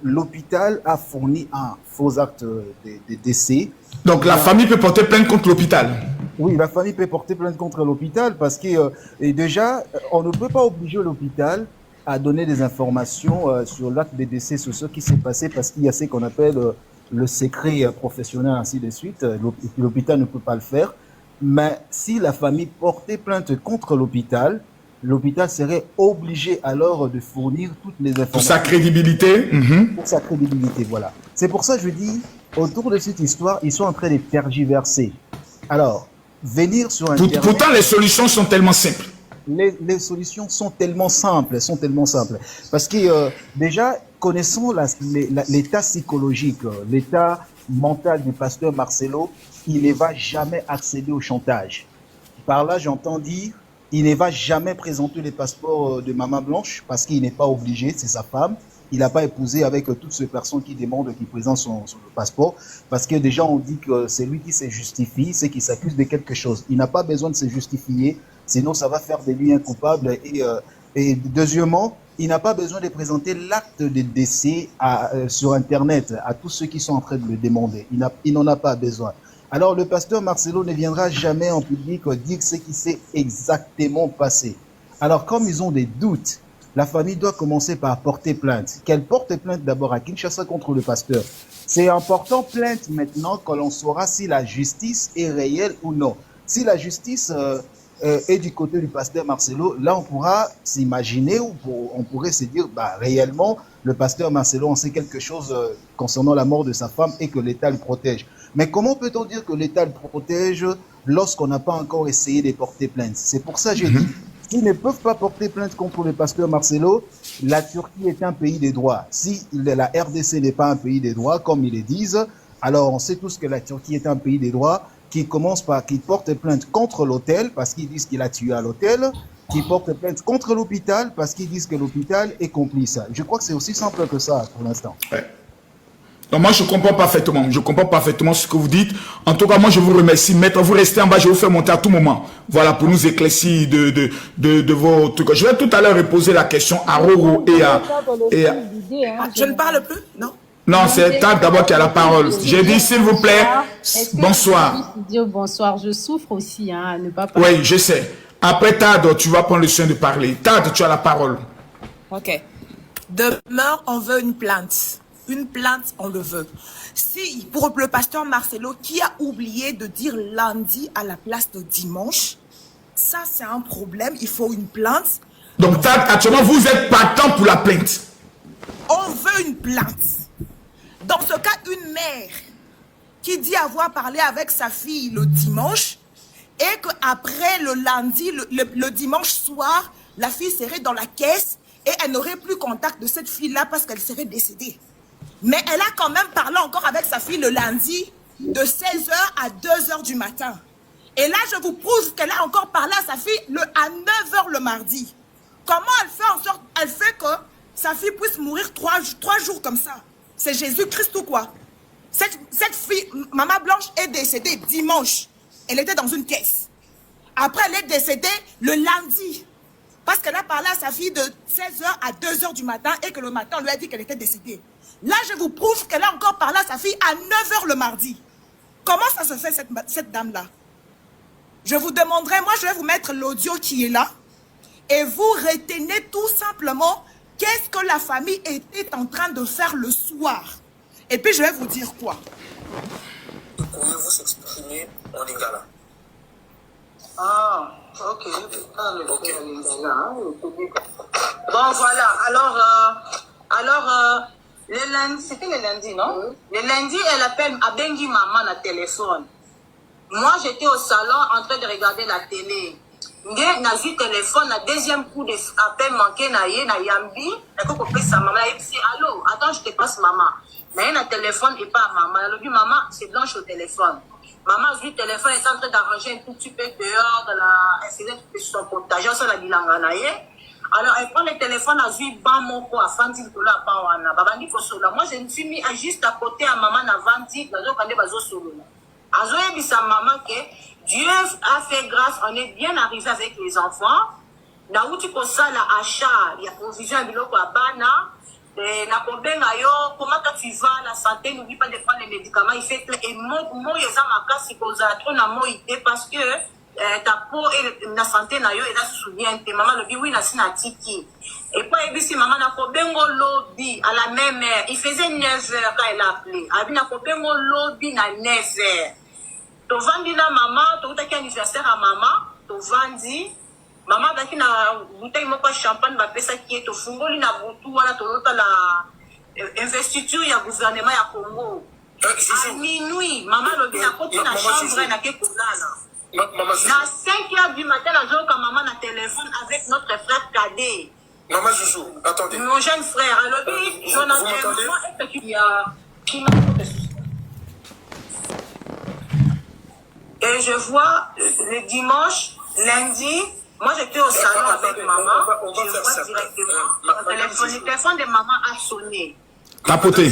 l'hôpital a fourni un faux acte de décès. Donc la famille peut porter plainte contre l'hôpital. Oui, la famille peut porter plainte contre l'hôpital parce que déjà, on ne peut pas obliger l'hôpital à donner des informations sur l'acte de décès, sur ce qui s'est passé, parce qu'il y a ce qu'on appelle le secret professionnel, ainsi de suite. L'hôpital ne peut pas le faire. Mais si la famille portait plainte contre l'hôpital serait obligé alors de fournir toutes les informations. Pour sa crédibilité. Pour sa crédibilité, voilà. C'est pour ça que je dis, autour de cette histoire, ils sont en train de tergiverser. Alors, venir sur Internet... Pourtant, les solutions sont tellement simples. Les solutions sont tellement simples, parce que déjà, connaissons l'état psychologique, l'état mental du pasteur Marcelo, il ne va jamais accéder au chantage. Par là, j'entends dire, il ne va jamais présenter les passeports de Maman Blanche, parce qu'il n'est pas obligé, c'est sa femme. Il n'a pas épousé avec toutes ces personnes qui demandent qu'il présente son passeport, parce que déjà on dit que c'est lui qui se justifie, c'est qu'il s'accuse de quelque chose. Il n'a pas besoin de se justifier, sinon ça va faire de lui un coupable. Et deuxièmement, il n'a pas besoin de présenter l'acte de décès sur Internet à tous ceux qui sont en train de le demander. Il n'en a pas besoin. Alors le pasteur Marcelo ne viendra jamais en public dire ce qui s'est exactement passé. Alors comme ils ont des doutes, la famille doit commencer par porter plainte. Qu'elle porte plainte d'abord à Kinshasa contre le pasteur. C'est en portant plainte maintenant que l'on saura si la justice est réelle ou non. Si la justice est du côté du pasteur Marcelo, là on pourra s'imaginer ou on pourrait se dire réellement le pasteur Marcelo en sait quelque chose concernant la mort de sa femme et que l'État le protège. Mais comment peut-on dire que l'État le protège lorsqu'on n'a pas encore essayé de porter plainte? C'est pour ça que j'ai dit, s'ils ne peuvent pas porter plainte contre le pasteur Marcelo, la Turquie est un pays des droits. Si la RDC n'est pas un pays des droits, comme ils le disent, alors on sait tous que la Turquie est un pays des droits, qui commence par qu'il porte plainte contre l'hôtel, parce qu'ils disent qu'il a tué à l'hôtel, qui porte plainte contre l'hôpital, parce qu'ils disent que l'hôpital est complice. Je crois que c'est aussi simple que ça pour l'instant. Ouais. Donc moi, je comprends parfaitement ce que vous dites. En tout cas, moi, je vous remercie. Maître, vous restez en bas, je vous fais monter à tout moment. Voilà, pour nous éclaircir de vos trucs. Je vais tout à l'heure reposer la question à Roro et à... Je ne parle plus, non? Non, c'est Tad d'abord qui a la parole. J'ai dit, s'il vous plaît, bonsoir. Bonsoir, je souffre aussi, à ne pas parler. Oui, je sais. Après Tad, tu vas prendre le soin de parler. Tad, tu as la parole. Ok. Demain, on veut une plainte. Une plainte, on le veut. Si, pour le pasteur Marcelo, qui a oublié de dire lundi à la place de dimanche, ça c'est un problème, il faut une plainte. Donc, Tad, actuellement, vous êtes partant pour la plainte. On veut une plainte. Dans ce cas, une mère qui dit avoir parlé avec sa fille le dimanche et qu'après le lundi, le dimanche soir, la fille serait dans la caisse et elle n'aurait plus contact de cette fille-là parce qu'elle serait décédée. Mais elle a quand même parlé encore avec sa fille le lundi de 16h à 2h du matin. Et là, je vous prouve qu'elle a encore parlé à sa fille à 9h le mardi. Comment elle fait en sorte, elle fait que sa fille puisse mourir 3 jours comme ça? C'est Jésus-Christ ou quoi? Cette fille, Maman Blanche, est décédée dimanche. Elle était dans une caisse. Après, elle est décédée le lundi. parce qu'elle a parlé à sa fille de 16h à 2h du matin et que le matin, on lui a dit qu'elle était décédée. Là, je vous prouve qu'elle a encore parlé à sa fille à 9h le mardi. Comment ça se fait, cette dame-là? Je vous demanderai, moi, je vais vous mettre l'audio qui est là et vous retenez tout simplement qu'est-ce que la famille était en train de faire le soir. Et puis, je vais vous dire quoi. Pouvez-vous s'exprimer en lingala? Ah, ok. Ok. Bon, voilà. Alors, le lundi, c'était le lundi, non? Le lundi, elle appelle Abengi maman à téléphone. Moi, j'étais au salon en train de regarder la télé. J'ai vu téléphone, la deuxième coup d'appel manqué, na yambi, sa maman, elle dit, allô, attends, je te passe maman. Mais un téléphone et pas maman. Elle dit, maman, c'est Blanche au téléphone. Maman a vu le téléphone, elle est en train d'arranger un tout petit peu dehors, elle faisait son potager, ça la bilanganaye. Alors, elle prend le téléphone, elle a vu Bamoko, à Fandi, Kola, Pawana, Babandi, Kosola. Moi, je me suis mis juste à côté à maman, à Vandi, Bazo, Kande, Bazo, Solo. Azo, elle dit sa maman que Dieu a fait grâce, on est bien arrivé avec les enfants. Na uti ko sala achat, il y a provision à biloko à Bana. Na kobenga yo, comment tu vas, la santé, n'oublie pas de prendre les médicaments, il fait et moi, yeza ma place, il cause trop na moi, parce que ta peau et la santé na yo, et là, se souvient, maman le dit, oui, na sina tiki. Et puis, il dit, maman na kobengo lobby, à la même heure, il faisait 9h quand elle a appelé. Abi na kobengo lobby na 9h. To vandi na maman, to utaki anniversaire à maman, to vandi. Maman daki na bouteille moko champagne ba pesa ki to fungoli na butu wana to lota la investiture ya gouvernement ya Congo. À minuit, maman lobi na koti na chambre na ke kolala. Na 5h du matin la jour quand maman na téléphone avec notre frère cadet. Maman Joujou, attendez. Mon jeune frère, lobi Jonathan maman est qui a et je vois le dimanche, lundi, moi j'étais au salon avec maman, je vois directement, le téléphone de maman a sonné. Tapoter.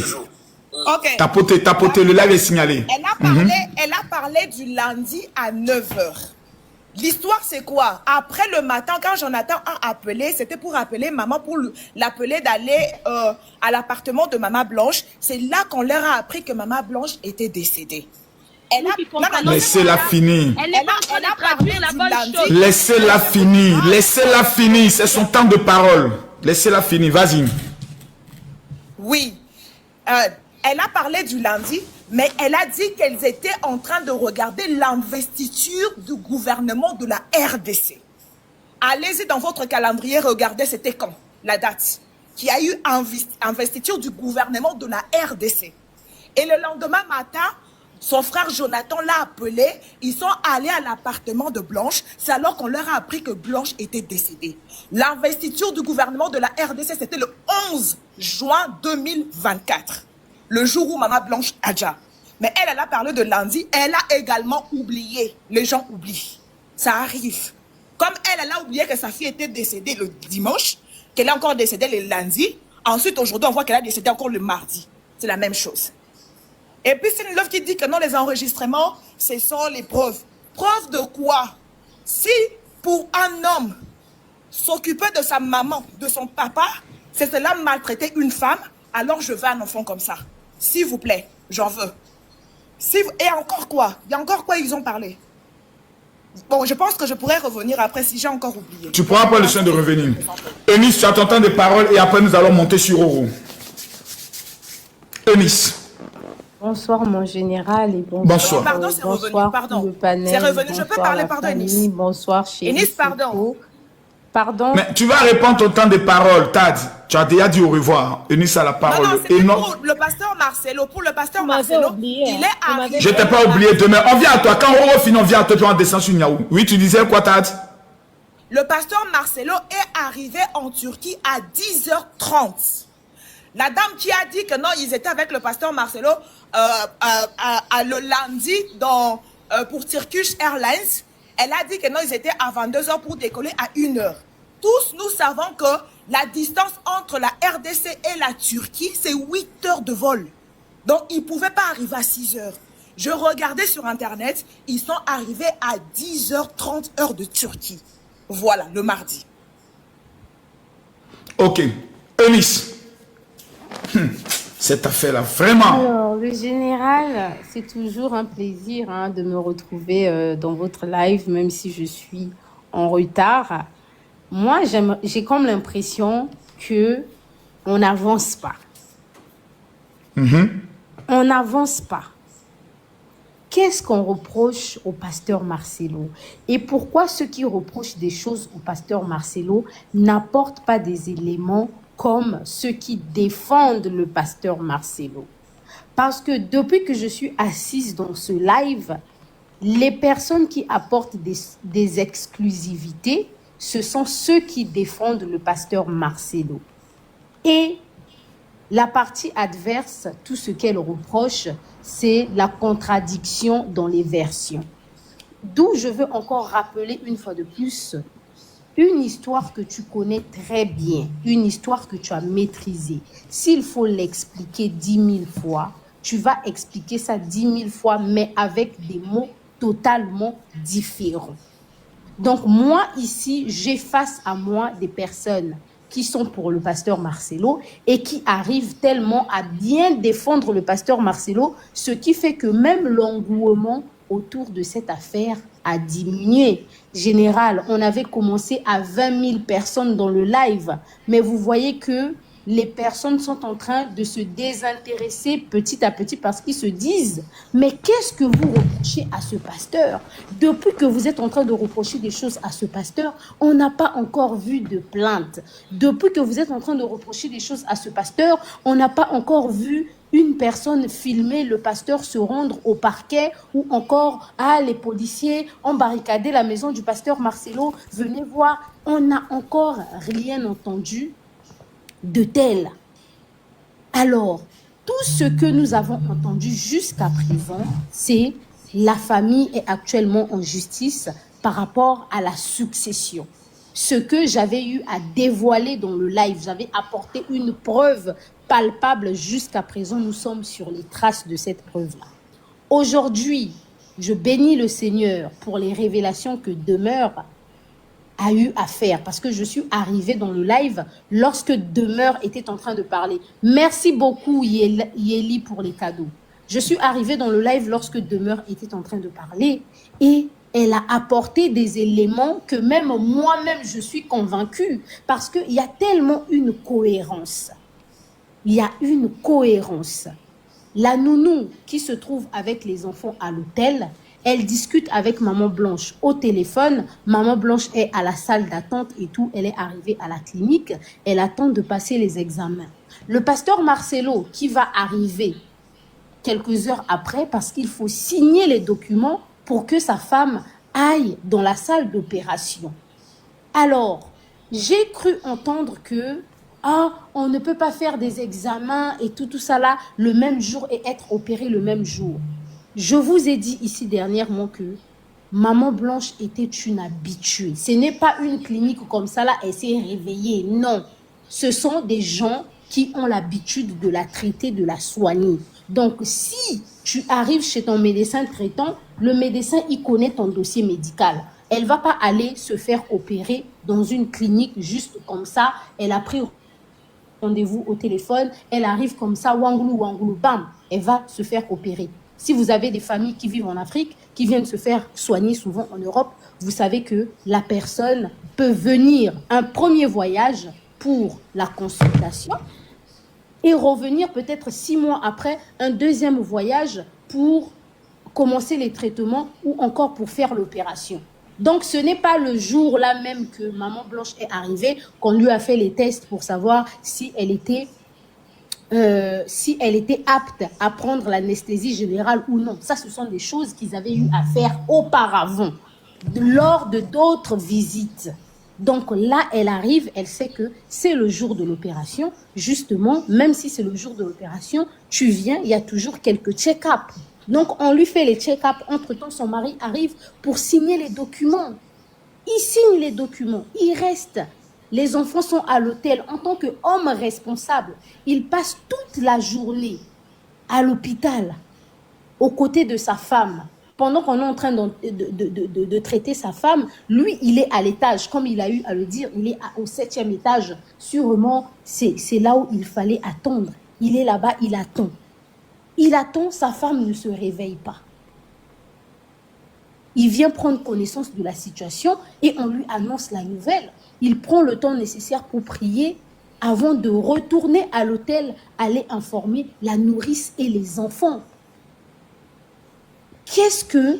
Ok. Tapoter, le live est signalé. Elle a parlé du lundi à 9h. L'histoire c'est quoi? Après le matin, quand Jonathan a appelé, c'était pour appeler maman, pour l'appeler d'aller à l'appartement de maman Blanche. C'est là qu'on leur a appris que maman Blanche était décédée. Laissez-la finir. Elle n'est pas en train de traduire la bonne chose. Laissez-la finir. Laissez-la finir. C'est son temps de parole. Laissez-la finir. Vas-y. Oui. Elle a parlé du lundi, mais elle a dit qu'elles étaient en train de regarder l'investiture du gouvernement de la RDC. Allez-y dans votre calendrier, regardez c'était quand, la date, qu'il y a eu investiture du gouvernement de la RDC. Et le lendemain matin, son frère Jonathan l'a appelé, ils sont allés à l'appartement de Blanche, c'est alors qu'on leur a appris que Blanche était décédée. L'investiture du gouvernement de la RDC, c'était le 11 juin 2024, le jour où maman Blanche a déjà. Mais elle a parlé de lundi, elle a également oublié, les gens oublient, ça arrive. Comme elle a oublié que sa fille était décédée le dimanche, qu'elle est encore décédée le lundi, ensuite aujourd'hui on voit qu'elle a décédé encore le mardi, c'est la même chose. Et puis c'est une love qui dit que non, les enregistrements, ce sont les preuves. Preuves de quoi? Si pour un homme s'occuper de sa maman, de son papa, c'est cela maltraiter une femme, alors je veux un enfant comme ça. S'il vous plaît, j'en veux. Et encore quoi? Il y a encore quoi ils ont parlé? Bon, je pense que je pourrais revenir après si j'ai encore oublié. Tu pourras pas le soin de revenir. Eunice, tu as ton temps de parole et après nous allons monter sur Oro. Eunice. Bonsoir mon général et bonsoir. Pardon, c'est revenu, pardon. Le panel, c'est revenu, je peux parler, pardon, Eunice. Bonsoir, chérie. Eunice, pardon. Pardon. Mais tu vas répondre au temps de parole, Tad. Tu as déjà dit au revoir. Eunice a la parole. Non, c'était pour le pasteur Marcelo. Pour le pasteur Marcelo, il est arrivé. Je t'ai pas oublié. Demain, on vient à toi. Quand on finit, on vient à toi, tu vas descendre sur Niaou. Oui, tu disais quoi, Tad? Le pasteur Marcelo est arrivé en Turquie à 10h30. La dame qui a dit que non, ils étaient avec le pasteur Marcelo le lundi pour Turkish Airlines, elle a dit que non, ils étaient à 22h pour décoller à 1h. Tous nous savons que la distance entre la RDC et la Turquie, c'est 8 heures de vol. Donc, ils ne pouvaient pas arriver à 6h. Je regardais sur Internet, ils sont arrivés à 10h30 heure de Turquie. Voilà, le mardi. Ok. Eunice. Cette affaire-là, vraiment. Alors, le général, c'est toujours un plaisir de me retrouver dans votre live, même si je suis en retard. Moi, j'ai comme l'impression que on n'avance pas. On n'avance pas. Qu'est-ce qu'on reproche au pasteur Marcelo? Et pourquoi ceux qui reprochent des choses au pasteur Marcelo n'apportent pas des éléments comme ceux qui défendent le pasteur Marcelo? Parce que depuis que je suis assise dans ce live, les personnes qui apportent des exclusivités, ce sont ceux qui défendent le pasteur Marcelo. Et la partie adverse, tout ce qu'elle reproche, c'est la contradiction dans les versions. D'où je veux encore rappeler une fois de plus une histoire que tu connais très bien, une histoire que tu as maîtrisée. S'il faut l'expliquer 10 000 fois, tu vas expliquer ça 10 000 fois, mais avec des mots totalement différents. Donc moi, ici, j'ai face à moi des personnes qui sont pour le pasteur Marcelo et qui arrivent tellement à bien défendre le pasteur Marcelo, ce qui fait que même l'engouement autour de cette affaire a diminué. Général, on avait commencé à 20 000 personnes dans le live, mais vous voyez que les personnes sont en train de se désintéresser petit à petit parce qu'ils se disent « Mais qu'est-ce que vous reprochez à ce pasteur? Depuis que vous êtes en train de reprocher des choses à ce pasteur, on n'a pas encore vu de plainte. Depuis que vous êtes en train de reprocher des choses à ce pasteur, on n'a pas encore vu une personne filmer le pasteur se rendre au parquet ou encore les policiers ont barricadé la maison du pasteur Marcelo. Venez voir, on n'a encore rien entendu de tel. Alors, tout ce que nous avons entendu jusqu'à présent, c'est la famille est actuellement en justice par rapport à la succession. Ce que j'avais eu à dévoiler dans le live, j'avais apporté une preuve palpable. Jusqu'à présent, nous sommes sur les traces de cette preuve-là. Aujourd'hui, je bénis le Seigneur pour les révélations que Demeure a eu à faire, parce que je suis arrivée dans le live lorsque Demeure était en train de parler. Merci beaucoup Yeli pour les cadeaux. Je suis arrivée dans le live lorsque Demeure était en train de parler et elle a apporté des éléments que même moi-même je suis convaincue, parce qu'il y a tellement une cohérence. Il y a une cohérence. La nounou qui se trouve avec les enfants à l'hôtel, elle discute avec Maman Blanche au téléphone. Maman Blanche est à la salle d'attente et tout. Elle est arrivée à la clinique. Elle attend de passer les examens. Le pasteur Marcelo qui va arriver quelques heures après parce qu'il faut signer les documents pour que sa femme aille dans la salle d'opération. Alors, j'ai cru entendre que on ne peut pas faire des examens et tout ça là le même jour et être opéré le même jour. Je vous ai dit ici dernièrement que Maman Blanche était une habituée. Ce n'est pas une clinique comme ça là, elle s'est réveillée. Non, ce sont des gens qui ont l'habitude de la traiter, de la soigner. Donc, si tu arrives chez ton médecin traitant, le médecin, il connaît ton dossier médical. Elle ne va pas aller se faire opérer dans une clinique juste comme ça. Elle a pris rendez-vous au téléphone, elle arrive comme ça, wangoulou, bam, elle va se faire opérer. Si vous avez des familles qui vivent en Afrique, qui viennent se faire soigner souvent en Europe, vous savez que la personne peut venir un premier voyage pour la consultation et revenir peut-être 6 mois après un deuxième voyage pour commencer les traitements ou encore pour faire l'opération. Donc, ce n'est pas le jour là même que Maman Blanche est arrivée qu'on lui a fait les tests pour savoir si elle était apte à prendre l'anesthésie générale ou non. Ça, ce sont des choses qu'ils avaient eu à faire auparavant, lors de d'autres visites. Donc là, elle arrive, elle sait que c'est le jour de l'opération. Justement, même si c'est le jour de l'opération, tu viens, il y a toujours quelques check-up. Donc, on lui fait les check-up. Entre-temps, son mari arrive pour signer les documents. Il signe les documents, il reste. Les enfants sont à l'hôtel. En tant qu'homme responsable, il passe toute la journée à l'hôpital, aux côtés de sa femme, pendant qu'on est en train de traiter sa femme, lui, il est à l'étage. Comme il a eu à le dire, il est au 7e étage. Sûrement, c'est là où il fallait attendre. Il est là-bas, il attend. Il attend, sa femme ne se réveille pas. Il vient prendre connaissance de la situation et on lui annonce la nouvelle. Il prend le temps nécessaire pour prier avant de retourner à l'hôtel, aller informer la nourrice et les enfants. Qu'est-ce que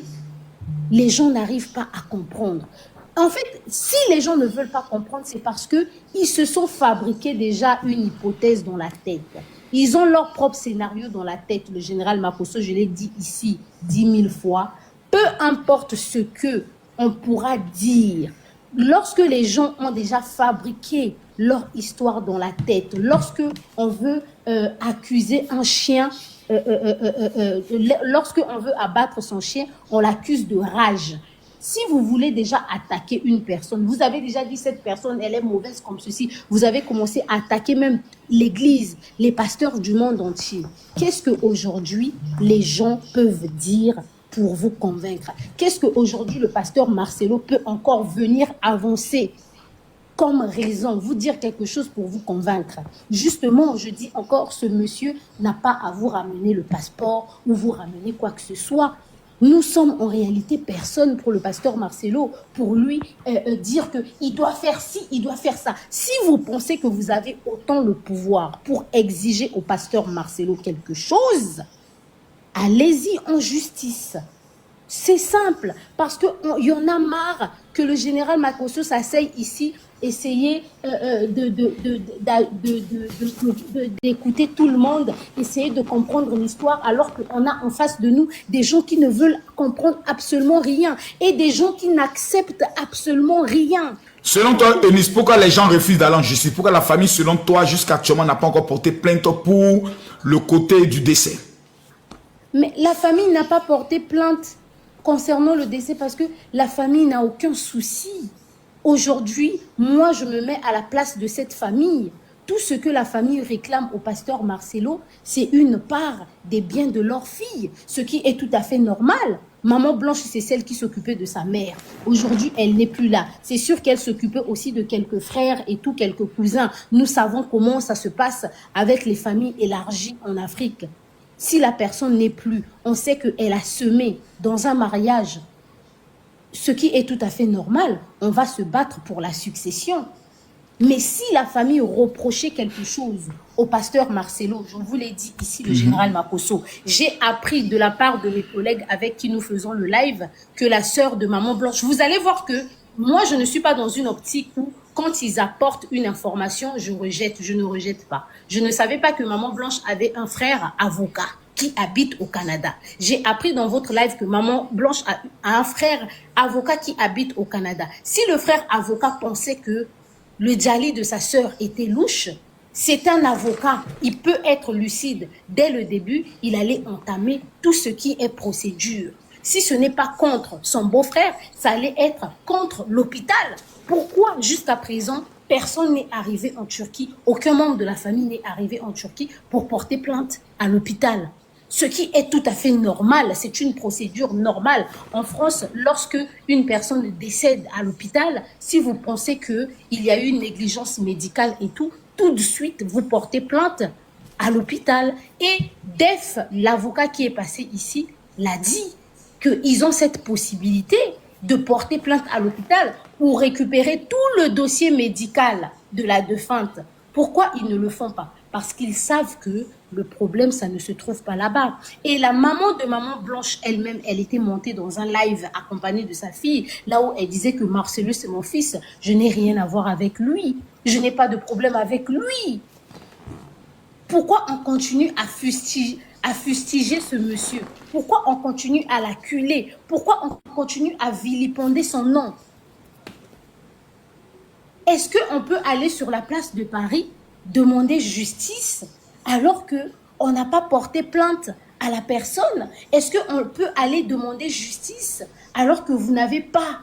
les gens n'arrivent pas à comprendre? En fait, si les gens ne veulent pas comprendre, c'est parce qu'ils se sont fabriqués déjà une hypothèse dans la tête. Ils ont leur propre scénario dans la tête. Le général Makosso, je l'ai dit ici 10 000 fois, peu importe ce qu'on pourra dire, lorsque les gens ont déjà fabriqué leur histoire dans la tête, lorsque on veut accuser un chien, lorsque on veut abattre son chien, on l'accuse de rage. Si vous voulez déjà attaquer une personne, vous avez déjà dit cette personne, elle est mauvaise comme ceci, vous avez commencé à attaquer même l'église, les pasteurs du monde entier. Qu'est-ce qu'aujourd'hui les gens peuvent dire pour vous convaincre? Qu'est-ce qu'aujourd'hui le pasteur Marcelo peut encore venir avancer comme raison, vous dire quelque chose pour vous convaincre? Justement, je dis encore, ce monsieur n'a pas à vous ramener le passeport ou vous ramener quoi que ce soit. Nous sommes en réalité personne pour le pasteur Marcelo, pour lui dire qu'il doit faire ci, il doit faire ça. Si vous pensez que vous avez autant le pouvoir pour exiger au pasteur Marcelo quelque chose, allez-y en justice. C'est simple, parce qu'il y en a marre que le général Makosso s'asseye ici, essayer d'écouter tout le monde, essayer de comprendre l'histoire, alors qu'on a en face de nous des gens qui ne veulent comprendre absolument rien et des gens qui n'acceptent absolument rien. Selon toi, Eunice, pourquoi les gens refusent d'aller en justice? Pourquoi la famille, selon toi, jusqu'à actuellement, n'a pas encore porté plainte pour le côté du décès? Mais la famille n'a pas porté plainte concernant le décès parce que la famille n'a aucun souci. Aujourd'hui, moi, je me mets à la place de cette famille. Tout ce que la famille réclame au pasteur Marcelo, c'est une part des biens de leur fille, ce qui est tout à fait normal. Maman Blanche, c'est celle qui s'occupait de sa mère. Aujourd'hui, elle n'est plus là. C'est sûr qu'elle s'occupait aussi de quelques frères et tout, quelques cousins. Nous savons comment ça se passe avec les familles élargies en Afrique. Si la personne n'est plus, on sait qu'elle a semé dans un mariage, ce qui est tout à fait normal, on va se battre pour la succession. Mais si la famille reprochait quelque chose au pasteur Marcelo, je vous l'ai dit ici, le général Makosso, j'ai appris de la part de mes collègues avec qui nous faisons le live que la sœur de Maman Blanche, vous allez voir que moi, je ne suis pas dans une optique où quand ils apportent une information, je ne rejette pas. Je ne savais pas que Maman Blanche avait un frère avocat qui habite au Canada. J'ai appris dans votre live que Maman Blanche a un frère avocat qui habite au Canada. Si le frère avocat pensait que le djali de sa sœur était louche, c'est un avocat. Il peut être lucide. Dès le début, il allait entamer tout ce qui est procédure. Si ce n'est pas contre son beau-frère, ça allait être contre l'hôpital. Pourquoi jusqu'à présent, personne n'est arrivé en Turquie, aucun membre de la famille n'est arrivé en Turquie pour porter plainte à l'hôpital? Ce qui est tout à fait normal, c'est une procédure normale. En France, lorsque une personne décède à l'hôpital, si vous pensez qu'il y a eu une négligence médicale et tout de suite, vous portez plainte à l'hôpital. Et Def, l'avocat qui est passé ici, l'a dit, qu'ils ont cette possibilité de porter plainte à l'hôpital pour récupérer tout le dossier médical de la défunte. Pourquoi ils ne le font pas? Parce qu'ils savent que le problème, ça ne se trouve pas là-bas. Et la maman de Maman Blanche elle-même, elle était montée dans un live accompagnée de sa fille, là où elle disait que Marcelo, c'est mon fils, je n'ai rien à voir avec lui. Je n'ai pas de problème avec lui. Pourquoi on continue à fustiger ce monsieur? Pourquoi on continue à l'acculer? Pourquoi on continue à vilipender son nom? Est-ce qu'on peut aller sur la place de Paris demander justice alors qu'on n'a pas porté plainte à la personne? Est-ce qu'on peut aller demander justice alors que vous n'avez pas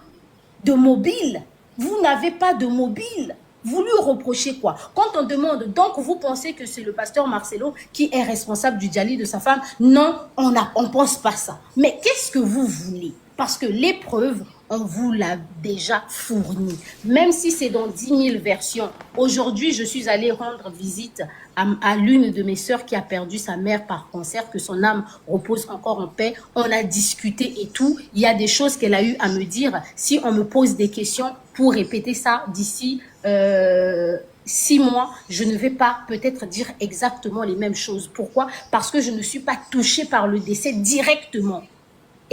de mobile? Vous n'avez pas de mobile. Vous lui reprochez quoi? Quand on demande, donc vous pensez que c'est le pasteur Marcelo qui est responsable du dialyse de sa femme? Non, on pense pas ça. Mais qu'est-ce que vous voulez? Parce que les preuves, on vous l'a déjà fourni. Même si c'est dans 10 000 versions. Aujourd'hui, je suis allée rendre visite à l'une de mes sœurs qui a perdu sa mère par cancer, que son âme repose encore en paix. On a discuté et tout. Il y a des choses qu'elle a eu à me dire. Si on me pose des questions pour répéter ça d'ici 6 mois, je ne vais pas peut-être dire exactement les mêmes choses. Pourquoi? Parce que je ne suis pas touchée par le décès directement.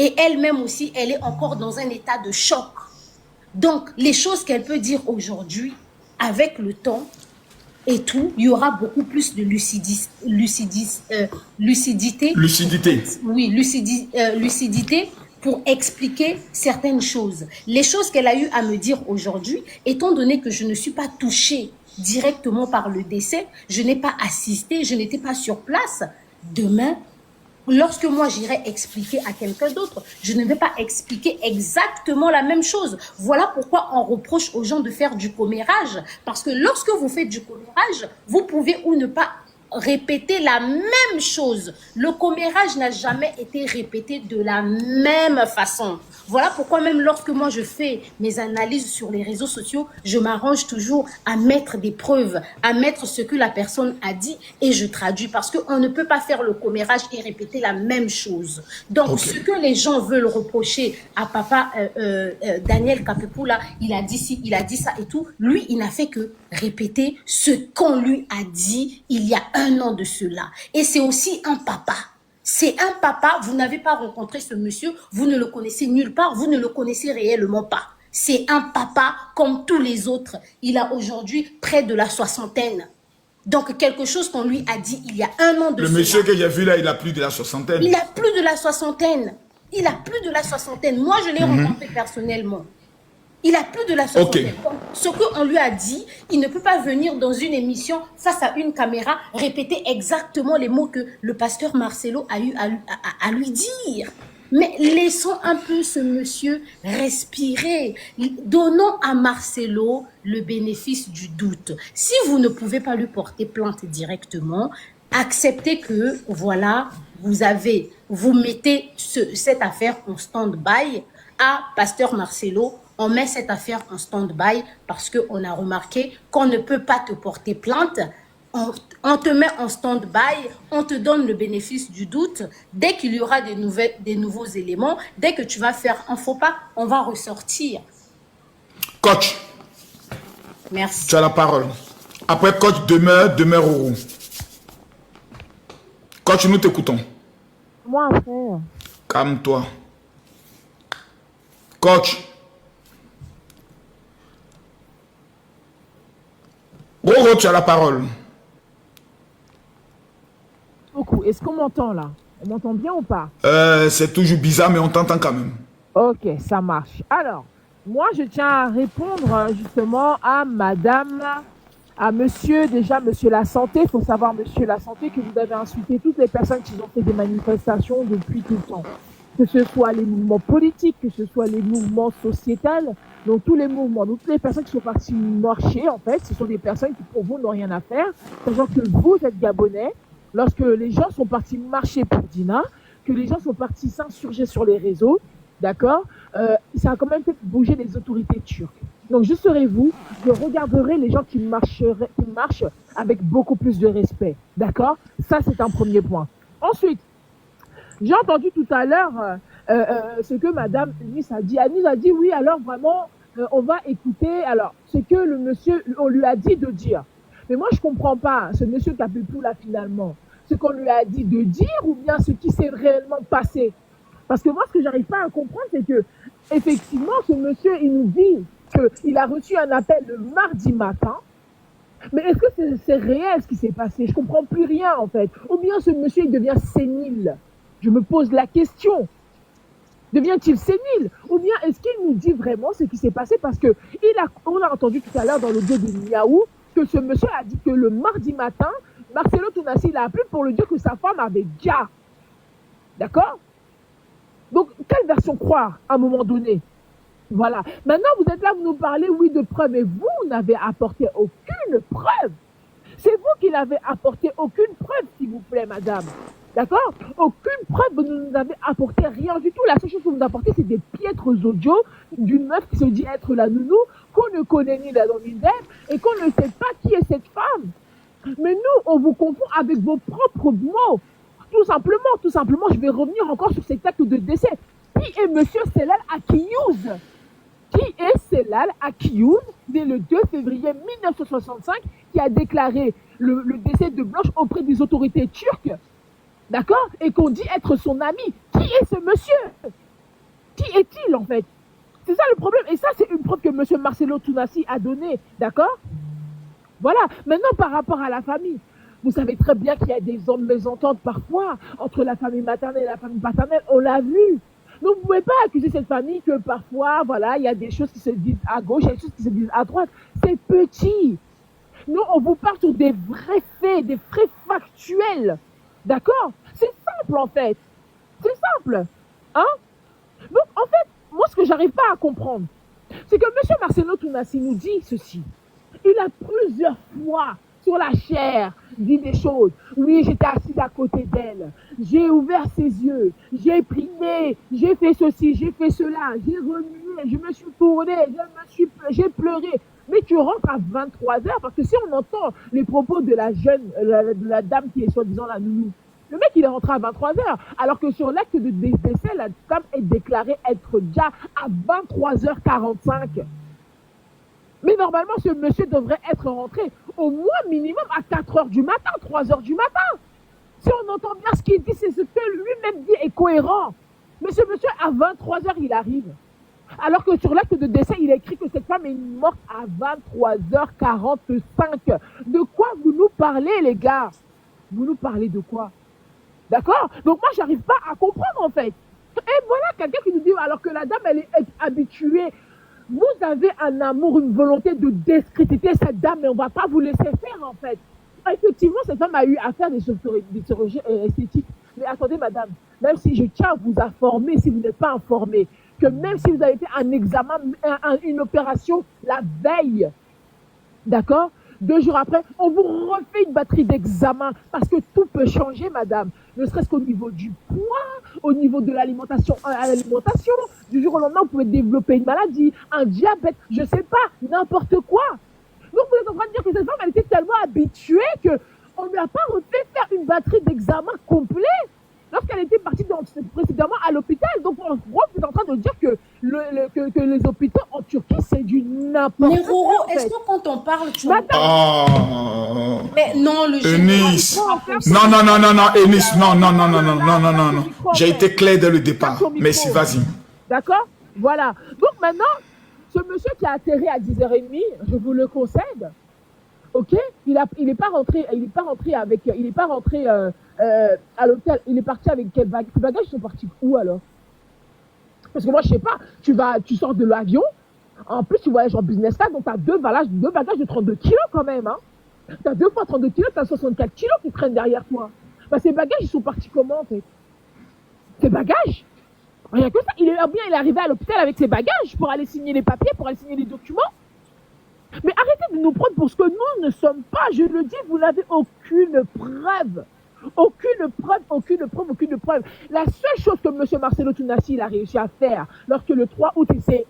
Et elle-même aussi, elle est encore dans un état de choc. Donc, les choses qu'elle peut dire aujourd'hui, avec le temps et tout, il y aura beaucoup plus de lucidité. Oui, lucidité pour expliquer certaines choses. Les choses qu'elle a eu à me dire aujourd'hui, étant donné que je ne suis pas touchée directement par le décès, je n'ai pas assisté, je n'étais pas sur place. Demain, lorsque moi j'irai expliquer à quelqu'un d'autre, je ne vais pas expliquer exactement la même chose. Voilà pourquoi on reproche aux gens de faire du commérage. Parce que lorsque vous faites du commérage, vous pouvez ou ne pas répéter la même chose. Le commérage n'a jamais été répété de la même façon. Voilà pourquoi même lorsque moi je fais mes analyses sur les réseaux sociaux, je m'arrange toujours à mettre des preuves, à mettre ce que la personne a dit et je traduis parce qu'on ne peut pas faire le commérage et répéter la même chose. Donc ce que les gens veulent reprocher à papa Daniel Kapepula, il a dit ci, il a dit ça et tout, lui il n'a fait que répéter ce qu'on lui a dit il y a 1 an de cela. Et c'est aussi un papa. C'est un papa, vous n'avez pas rencontré ce monsieur, vous ne le connaissez nulle part, vous ne le connaissez réellement pas. C'est un papa comme tous les autres. Il a aujourd'hui près de la 60aine. Donc quelque chose qu'on lui a dit il y a 1 an de cela. Le monsieur que j'ai vu là, il a plus de la 60aine. Il a plus de la 60aine. Il a plus de la 60aine. Moi, je l'ai rencontré personnellement. Il a plus de la 60aine. Okay. Ce qu'on lui a dit, il ne peut pas venir dans une émission face à une caméra répéter exactement les mots que le pasteur Marcelo a eu à lui dire. Mais laissons un peu ce monsieur respirer. Donnons à Marcelo le bénéfice du doute. Si vous ne pouvez pas lui porter plainte directement, acceptez que, voilà, vous mettez cette affaire en stand-by à pasteur Marcelo. On met cette affaire en stand-by parce qu'on a remarqué qu'on ne peut pas te porter plainte. On te met en stand-by, on te donne le bénéfice du doute. Dès qu'il y aura des nouveaux éléments, dès que tu vas faire un faux pas, on va ressortir. Coach. Merci. Tu as la parole. Après, coach, demeure au roux. Coach, nous t'écoutons. Moi, frère. Calme-toi. Coach. Roro, tu as la parole. Beaucoup. Est-ce qu'on m'entend là? On m'entend bien ou pas? C'est toujours bizarre, mais on t'entend quand même. Ok, ça marche. Alors, moi, je tiens à répondre justement à madame, à monsieur la santé. Il faut savoir, monsieur la santé, que vous avez insulté toutes les personnes qui ont fait des manifestations depuis tout le temps. Que ce soit les mouvements politiques, que ce soit les mouvements sociétals, donc tous les mouvements, donc toutes les personnes qui sont parties marcher, en fait, ce sont des personnes qui pour vous n'ont rien à faire, sachant que vous êtes gabonais, lorsque les gens sont partis marcher pour Dina, que les gens sont partis s'insurger sur les réseaux, d'accord, ça a quand même fait bouger les autorités turques. Donc je serai vous, je regarderai les gens qui marchent avec beaucoup plus de respect, d'accord. Ça c'est un premier point. Ensuite, j'ai entendu tout à l'heure ce que madame Nice a dit. Anis a dit oui, alors vraiment, on va écouter alors ce que le monsieur, on lui a dit de dire. Mais moi, je comprends pas ce monsieur Kapepou là finalement, ce qu'on lui a dit de dire ou bien ce qui s'est réellement passé. Parce que moi, ce que j'arrive pas à comprendre, c'est que effectivement, ce monsieur, il nous dit qu'il a reçu un appel le mardi matin. Mais est-ce que c'est réel ce qui s'est passé? Je comprends plus rien en fait. Ou bien ce monsieur, il devient sénile? Je me pose la question. Devient-il sénile? Ou bien est-ce qu'il nous dit vraiment ce qui s'est passé? Parce que on a entendu tout à l'heure dans le dos de Miaou que ce monsieur a dit que le mardi matin, Marcelo Tounassi l'a appelé pour lui dire que sa femme avait gars. D'accord? Donc, quelle version croire à un moment donné? Voilà. Maintenant, vous êtes là, vous nous parlez, oui, de preuves, mais vous n'avez apporté aucune preuve. C'est vous qui n'avez apporté aucune preuve, s'il vous plaît, madame. D'accord? Aucune preuve, vous ne nous avez apporté rien du tout. La seule chose que vous apportez, c'est des piètres audios d'une meuf qui se dit être la nounou, qu'on ne connaît ni la ni d'elle, et qu'on ne sait pas qui est cette femme. Mais nous, on vous confond avec vos propres mots. Tout simplement, je vais revenir encore sur cet acte de décès. Qui est monsieur Selal Akiouz? Qui est Selal Akiouz, né le 2 février 1965, qui a déclaré le décès de Blanche auprès des autorités turques, d'accord? Et qu'on dit être son ami. Qui est ce monsieur? Qui est-il, en fait? C'est ça le problème. Et ça, c'est une preuve que monsieur Marcelo Tounassi a donnée, d'accord? Voilà. Maintenant, par rapport à la famille, vous savez très bien qu'il y a des mésententes parfois entre la famille maternelle et la famille paternelle. On l'a vu. Donc, vous ne pouvez pas accuser cette famille que parfois, voilà, il y a des choses qui se disent à gauche, il y a des choses qui se disent à droite. C'est petit. Nous, on vous parle sur des vrais faits, des faits factuels. D'accord? C'est simple, en fait. C'est simple. Hein? Donc, en fait, moi, ce que j'arrive pas à comprendre, c'est que M. Marcelo Tounassi nous dit ceci. Il a plusieurs fois, sur la chair, dit des choses. Oui, j'étais assise à côté d'elle. J'ai ouvert ses yeux. J'ai prié. J'ai fait ceci, j'ai fait cela. J'ai remué. Je me suis tournée. J'ai pleuré. Mais tu rentres à 23h, parce que si on entend les propos de la jeune, de la dame qui est soi-disant la nounou, le mec, il est rentré à 23h, alors que sur l'acte de décès, la femme est déclarée être déjà à 23h45. Mais normalement, ce monsieur devrait être rentré au moins minimum à 4h du matin, 3h du matin. Si on entend bien ce qu'il dit, c'est ce que lui-même dit est cohérent. Mais ce monsieur, à 23h, il arrive. Alors que sur l'acte de décès, il a écrit que cette femme est morte à 23h45. De quoi vous nous parlez, les gars? Vous nous parlez de quoi? D'accord? Donc moi, j'arrive pas à comprendre, en fait. Et voilà, quelqu'un qui nous dit, alors que la dame, elle est habituée. Vous avez un amour, une volonté de discréditer cette dame, mais on va pas vous laisser faire, en fait. Effectivement, cette femme a eu à faire des chirurgies esthétiques. Mais attendez, madame, même si je tiens à vous informer, si vous n'êtes pas informé, que même si vous avez fait un examen, une opération la veille, d'accord? 2 jours après, on vous refait une batterie d'examen parce que tout peut changer, madame. Ne serait-ce qu'au niveau du poids, au niveau de l'alimentation, du jour au lendemain, vous pouvez développer une maladie, un diabète, je sais pas, n'importe quoi. Donc vous êtes en train de dire que cette femme, elle était tellement habituée qu'on ne lui a pas refait faire une batterie d'examen complet lorsqu'elle était partie précédemment à l'hôpital. Donc en gros, vous êtes en train de dire que les hôpitaux en Turquie, c'est du n'importe quoi. Mais Roro, est-ce que quand on parle, tu Oh. Mais non, le Eunice. Non, Eunice, non. J'ai été clair dès le départ. Merci, vas-y. D'accord? Voilà. Donc maintenant, ce monsieur qui a atterri à 10h30, je vous le concède. Ok? Il est pas rentré à l'hôtel. Il est parti avec quel bagage? Ces bagages sont partis où alors? Parce que moi, je sais pas. Tu sors de l'avion. En plus, tu voyages en business class, donc tu as deux bagages de 32 kilos quand même. Hein? Tu as 2 fois 32 kilos, tu as 64 kilos qui traînent derrière toi. Bah, ces bagages, ils sont partis comment en fait? Ces bagages? Rien que ça. Il est arrivé à l'hôpital avec ses bagages pour aller signer les papiers, pour aller signer les documents. Mais arrêtez de nous prendre pour ce que nous ne sommes pas. Je le dis, vous n'avez aucune preuve. Aucune preuve. La seule chose que M. Marcelo Tounassi a réussi à faire lorsque le 3 août il s'est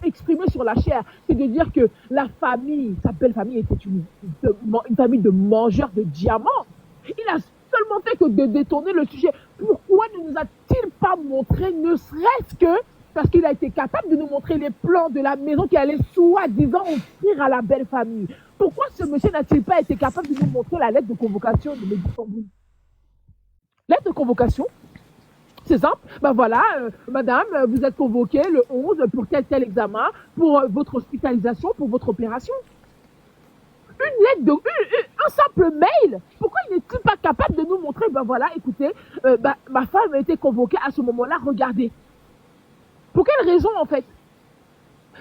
exprimé sur la chair, c'est de dire que la famille, sa belle famille était une famille de mangeurs de diamants. Il a seulement fait que de détourner le sujet. Pourquoi ne nous a-t-il pas montré, ne serait-ce que parce qu'il a été capable de nous montrer les plans de la maison qu'il allait soi-disant offrir à la belle famille? Pourquoi ce monsieur n'a-t-il pas été capable de nous montrer la lettre de convocation de Médicamboul? Lettre de convocation, c'est simple. Ben voilà, madame, vous êtes convoquée le 11 pour tel examen, pour votre hospitalisation, pour votre opération. Une lettre un simple mail. Pourquoi il n'est-il pas capable de nous montrer, ben voilà, écoutez, ma femme a été convoquée à ce moment-là, regardez. Pour quelle raison, en fait?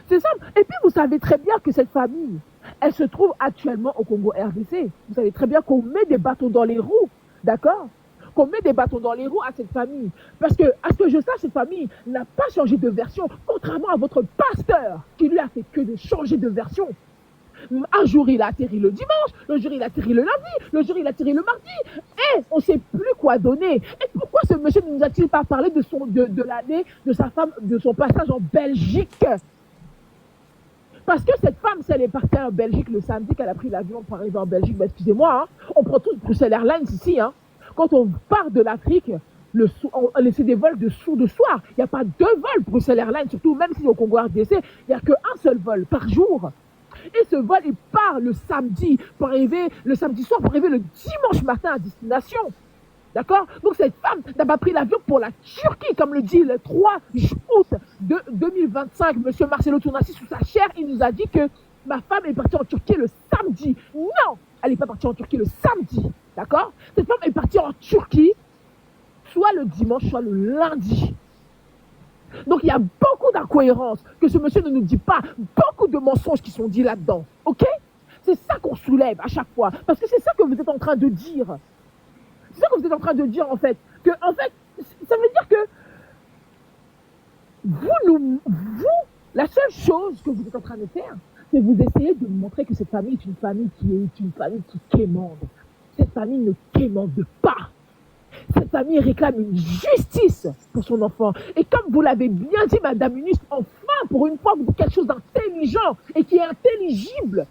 C'est simple. Et puis, vous savez très bien que cette famille, elle se trouve actuellement au Congo RDC. Vous savez très bien qu'on met des bâtons dans les roues, d'accord? qu'on met des bâtons dans les roues à cette famille. Parce que, à ce que je sache, cette famille n'a pas changé de version, contrairement à votre pasteur, qui lui a fait que de changer de version. Un jour, il a atterri le dimanche, le jour, il a atterri le lundi, le jour, il a atterri le mardi, et on ne sait plus quoi donner. Et pourquoi ce monsieur ne nous a-t-il pas parlé de l'année de sa femme, de son passage en Belgique? Parce que cette femme, si elle est partie en Belgique le samedi, qu'elle a pris l'avion pour arriver en Belgique, ben excusez-moi, hein, on prend tous Bruxelles Airlines ici. Hein. Quand on part de l'Afrique, c'est des vols de soir. Il n'y a pas 2 vols Bruxelles Airlines, surtout même si au Congo RDC, il n'y a qu'un seul vol par jour. Et ce vol, il part le samedi pour arriver le samedi soir, pour arriver le dimanche matin à destination. D'accord? Donc cette femme n'a pas pris l'avion pour la Turquie, comme le dit le 3 août 2025. Monsieur Marcelo Tournassi, sous sa chair, il nous a dit que ma femme est partie en Turquie le samedi. Non, elle n'est pas partie en Turquie le samedi. D'accord? Cette femme est partie en Turquie soit le dimanche, soit le lundi. Donc il y a beaucoup d'incohérences que ce monsieur ne nous dit pas, beaucoup de mensonges qui sont dits là-dedans, ok? C'est ça qu'on soulève à chaque fois, parce que c'est ça que vous êtes en train de dire. C'est ça que vous êtes en train de dire en fait, ça veut dire que vous, la seule chose que vous êtes en train de faire, c'est vous essayer de montrer que cette famille est une famille qui quémande. Cette famille ne quémande pas. Cette famille réclame une justice pour son enfant. Et comme vous l'avez bien dit, Madame Ministre, enfin, pour une fois, vous dites quelque chose d'intelligent et qui est intelligible.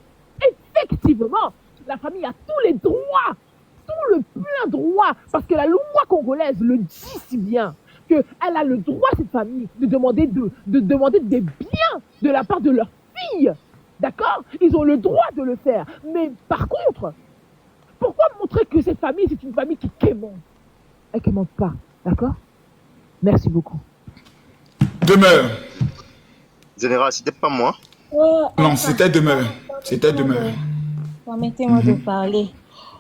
Effectivement, la famille a tous les droits, tout le plein droit, parce que la loi congolaise le dit si bien, qu'elle a le droit, cette famille, de demander des biens de la part de leur fille. D'accord? Ils ont le droit de le faire. Mais par contre, pourquoi montrer que cette famille, c'est une famille qui quémande? Elle ne quémande pas. D'accord? Merci beaucoup. Demeure. Général, c'était pas moi. Non, c'était demeure. C'était demeure. Permettez-moi de parler.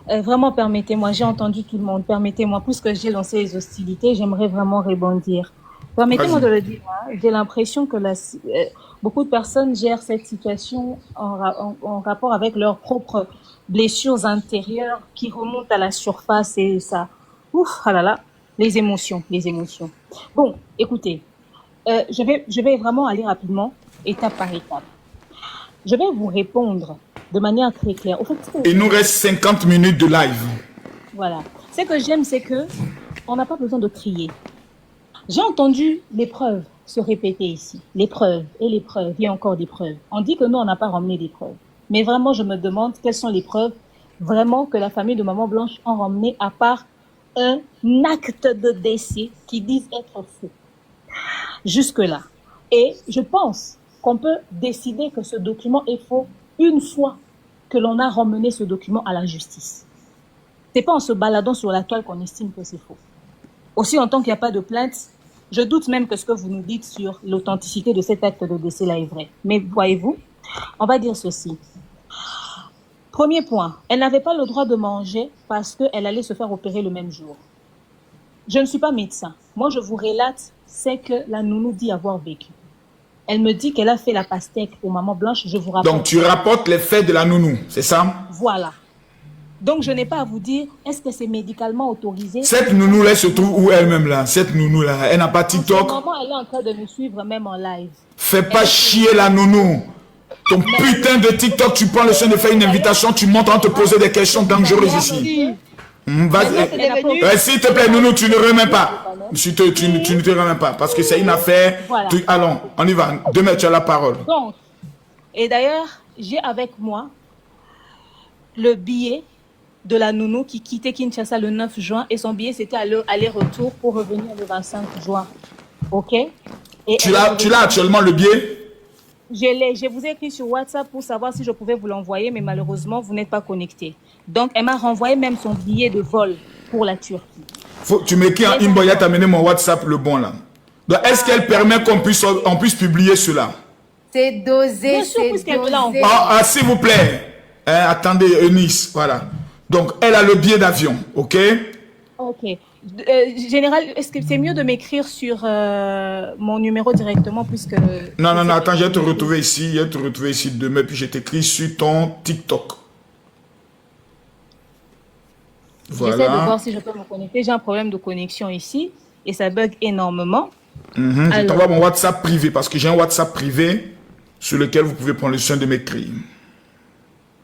Vraiment, permettez-moi. J'ai entendu tout le monde. Permettez-moi. Puisque j'ai lancé les hostilités, j'aimerais vraiment rebondir. Permettez-moi de le dire. Hein. J'ai l'impression que beaucoup de personnes gèrent cette situation en rapport avec leurs propres blessures intérieures qui remontent à la surface et ça. Ouf, ah là là, les émotions. Bon, écoutez, je vais vraiment aller rapidement, étape par étape. Je vais vous répondre de manière très claire. Au fait, il nous reste 50 minutes de live. Voilà. Ce que j'aime, c'est que on n'a pas besoin de crier. J'ai entendu les preuves se répéter ici. Les preuves et les preuves, il y a encore des preuves. On dit que nous, on n'a pas ramené des preuves. Mais vraiment, je me demande quelles sont les preuves vraiment que la famille de Maman Blanche a ramené à part un acte de décès qui disent être faux. Jusque-là. Et je pense qu'on peut décider que ce document est faux une fois que l'on a ramené ce document à la justice. C'est pas en se baladant sur la toile qu'on estime que c'est faux. Aussi longtemps qu'il n'y a pas de plainte, je doute même que ce que vous nous dites sur l'authenticité de cet acte de décès-là est vrai. Mais voyez-vous, on va dire ceci. Premier point, elle n'avait pas le droit de manger parce qu'elle allait se faire opérer le même jour. Je ne suis pas médecin. Moi, je vous relate ce que la nounou dit avoir vécu. Elle me dit qu'elle a fait la pastèque pour Maman Blanche, je vous rapporte. Donc, tu rapportes les faits de la nounou, c'est ça? Voilà. Donc, je n'ai pas à vous dire, est-ce que c'est médicalement autorisé? Cette nounou-là, elle se trouve où elle-même là? Cette nounou-là, elle n'a pas TikTok? En ce moment, elle est en train de nous suivre même en live. Fais pas chier la nounou. Ton putain de TikTok, tu prends le soin de faire une invitation, tu montes en te poser des questions dangereuses ici. Vas-y. S'il te plaît, nounou, tu ne remets pas. Tu ne te remets pas, parce que c'est une affaire. Voilà. Allons, on y va. Demain, tu as la parole. Donc, et d'ailleurs, j'ai avec moi le billet de la nounou qui quittait Kinshasa le 9 juin et son billet, c'était aller-retour pour revenir le 25 juin. OK? Et tu l'as actuellement, le billet? Je vous ai écrit sur WhatsApp pour savoir si je pouvais vous l'envoyer, mais malheureusement, vous n'êtes pas connecté. Donc, elle m'a renvoyé même son billet de vol pour la Turquie. Tu m'écris en inbox, t'as amené mon WhatsApp, le bon là. Donc, est-ce qu'elle permet qu'on puisse publier cela? C'est dosé, c'est dosé. S'il vous plaît. Attendez, Eunice, voilà. Donc, elle a le billet d'avion, ok? Ok. Général, est-ce que c'est mieux de m'écrire sur mon numéro directement puisque... Non, attends, je vais te retrouver ici. Demain, puis je t'écris sur ton TikTok. J'essaie de Voilà. voir si je peux me connecter. J'ai un problème de connexion ici et ça bug énormément. Je Alors, t'envoie mon WhatsApp privé parce que j'ai un WhatsApp privé sur lequel vous pouvez prendre le soin de m'écrire.